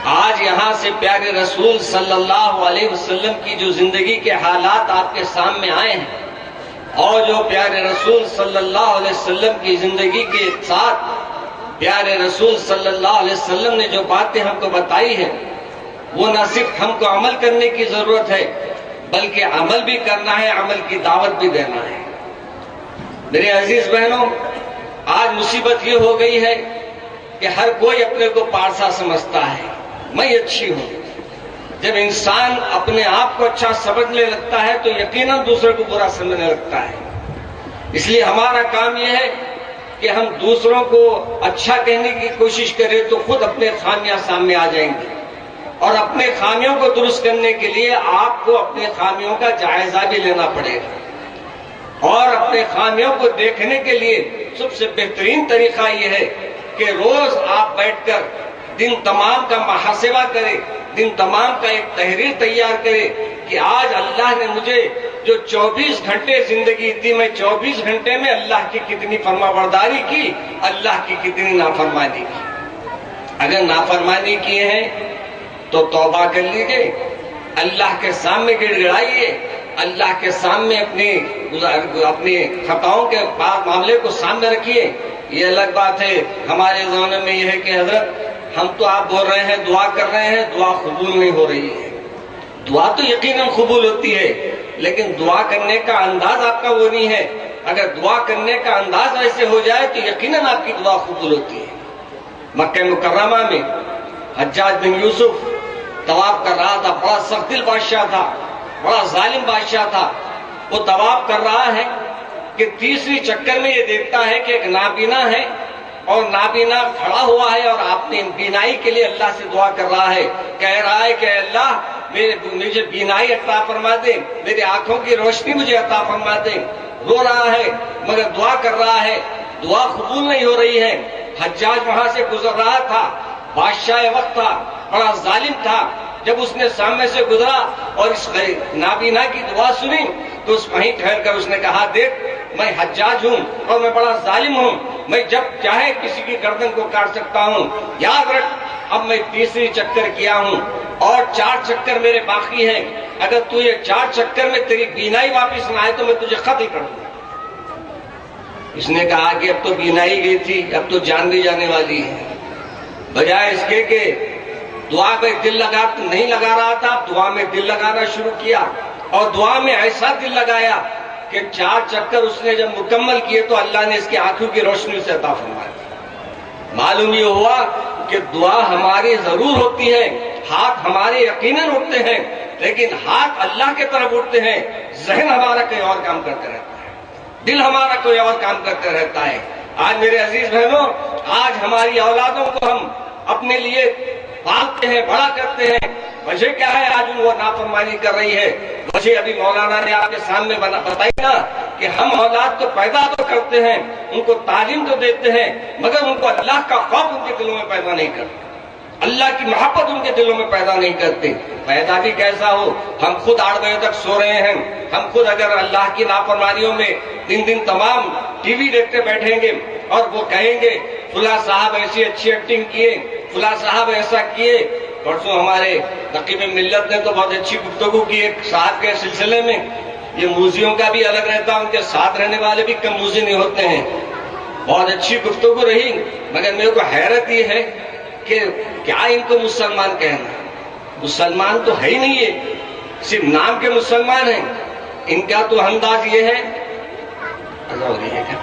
آج یہاں سے پیارے رسول صلی اللہ علیہ وسلم کی جو زندگی کے حالات آپ کے سامنے آئے ہیں، اور جو پیارے رسول صلی اللہ علیہ وسلم کی زندگی کے ساتھ پیارے رسول صلی اللہ علیہ وسلم نے جو باتیں ہم کو بتائی ہیں، وہ نہ صرف ہم کو عمل کرنے کی ضرورت ہے بلکہ عمل بھی کرنا ہے، عمل کی دعوت بھی دینا ہے۔ میرے عزیز بہنوں، آج مصیبت یہ ہو گئی ہے کہ ہر کوئی اپنے کو پارسا سمجھتا ہے، میں اچھی ہوں۔ جب انسان اپنے آپ کو اچھا سمجھنے لگتا ہے تو یقیناً دوسرے کو برا سمجھنے لگتا ہے۔ اس لیے ہمارا کام یہ ہے کہ ہم دوسروں کو اچھا کہنے کی کوشش کریں تو خود اپنے خامیاں سامنے آ جائیں گے، اور اپنے خامیوں کو درست کرنے کے لیے آپ کو اپنے خامیوں کا جائزہ بھی لینا پڑے گا، اور اپنے خامیوں کو دیکھنے کے لیے سب سے بہترین طریقہ یہ ہے کہ روز آپ بیٹھ کر دن تمام کا محاسبہ کریں، دن تمام کا ایک تحریر تیار کرے کہ آج اللہ نے مجھے جو 24 گھنٹے زندگی تھی، میں 24 گھنٹے میں اللہ کی کتنی فرما برداری کی، اللہ کی کتنی نافرمانی کی۔ اگر نافرمانی کیے ہیں تو توبہ کر لیجئے، اللہ کے سامنے گڑ گڑائیے، اللہ کے سامنے اپنی خطاؤں کے معاملے کو سامنے رکھیے۔ یہ الگ بات ہے ہمارے زمانے میں یہ ہے کہ حضرت ہم تو آپ بول رہے ہیں دعا کر رہے ہیں، دعا قبول نہیں ہو رہی ہے۔ دعا تو یقیناً قبول ہوتی ہے، لیکن دعا کرنے کا انداز آپ کا وہ نہیں ہے۔ اگر دعا کرنے کا انداز ایسے ہو جائے تو یقیناً آپ کی دعا قبول ہوتی ہے۔ مکہ مکرمہ میں حجاج بن یوسف طواف کر رہا تھا، بڑا سخت دل بادشاہ تھا، بڑا ظالم بادشاہ تھا۔ وہ طواف کر رہا ہے کہ تیسری چکر میں یہ دیکھتا ہے کہ ایک نابینا ہے اور نابینا کھڑا ہوا ہے اور اپنی بینائی کے لیے اللہ سے دعا کر رہا ہے، کہہ رہا ہے کہ اللہ مجھے بینائی عطا فرما دے، میری آنکھوں کی روشنی مجھے عطا فرما دے۔ رو رہا ہے مگر دعا کر رہا ہے، دعا قبول نہیں ہو رہی ہے۔ حجاج وہاں سے گزر رہا تھا، بادشاہ وقت تھا، بڑا ظالم تھا۔ جب اس نے سامنے سے گزرا اور اس نابینا کی دعا سنی تو اس وہیں ٹھہر کر اس نے کہا، دیکھ میں حجاج ہوں اور میں بڑا ظالم ہوں، میں جب چاہے کسی کی گردن کو کاٹ سکتا ہوں۔ یاد رکھ اب میں تیسری چکر کیا ہوں اور 4 چکر میرے باقی ہیں، اگر تو یہ 4 چکر میں تیری بینائی واپس نہ آئے تو میں تجھے قتل کر دوں۔ اس نے کہا کہ اب تو بینائی گئی تھی، اب تو جان بھی جانے والی ہے، بجائے اس کے کہ دعا میں دل نہیں لگا رہا تھا، دعا میں دل لگانا شروع کیا اور دعا میں ایسا دل لگایا کہ 4 چکر اس نے جب مکمل کیے تو اللہ نے اس کی آنکھوں کی روشنی سے عطا فرمائی۔ معلوم یہ ہوا کہ دعا ہماری ضرور ہوتی ہے، ہاتھ ہمارے یقیناً اٹھتے ہیں، لیکن ہاتھ اللہ کے طرف اٹھتے ہیں، ذہن ہمارا کوئی اور کام کرتے رہتا ہے، دل ہمارا کوئی اور کام کرتے رہتا ہے۔ آج میرے عزیز بہنوں، آج ہماری اولادوں کو ہم اپنے لیے پالتے ہیں، بڑا کرتے ہیں، وجہ کیا ہے؟ آج وہ نافرمانی کر رہی ہے۔ وجہ ابھی مولانا نے آپ کے سامنے بتائی نا کہ ہم اولاد کو پیدا تو کرتے ہیں، ان کو تعلیم تو دیتے ہیں، مگر ان کو اللہ کا خوف ان کے دلوں میں پیدا نہیں کرتے، اللہ کی محبت ان کے دلوں میں پیدا نہیں کرتے۔ پیدا بھی کیسا ہو، ہم خود 8 بجے تک سو رہے ہیں، ہم خود اگر اللہ کی نافرمانیوں میں دن تمام ٹی وی دیکھتے بیٹھیں گے اور وہ کہیں گے فلاں صاحب ایسی اچھی ایکٹنگ کیے، فلاں صاحب ایسا کیے۔ پرسوں ہمارے نقیب ملت نے تو بہت اچھی گفتگو کی ایک صاحب کے سلسلے میں۔ یہ موذیوں کا بھی الگ رہتا ہے، ان کے ساتھ رہنے والے بھی کم موذی نہیں ہوتے ہیں۔ بہت اچھی گفتگو رہی، مگر میرے کو حیرت یہ ہے کہ کیا ان کو مسلمان کہنا؟ مسلمان تو ہے ہی نہیں ہے، صرف نام کے مسلمان ہیں۔ ان کا تو انداز یہ ہے، اللہ ہو رہی ہے کیا؟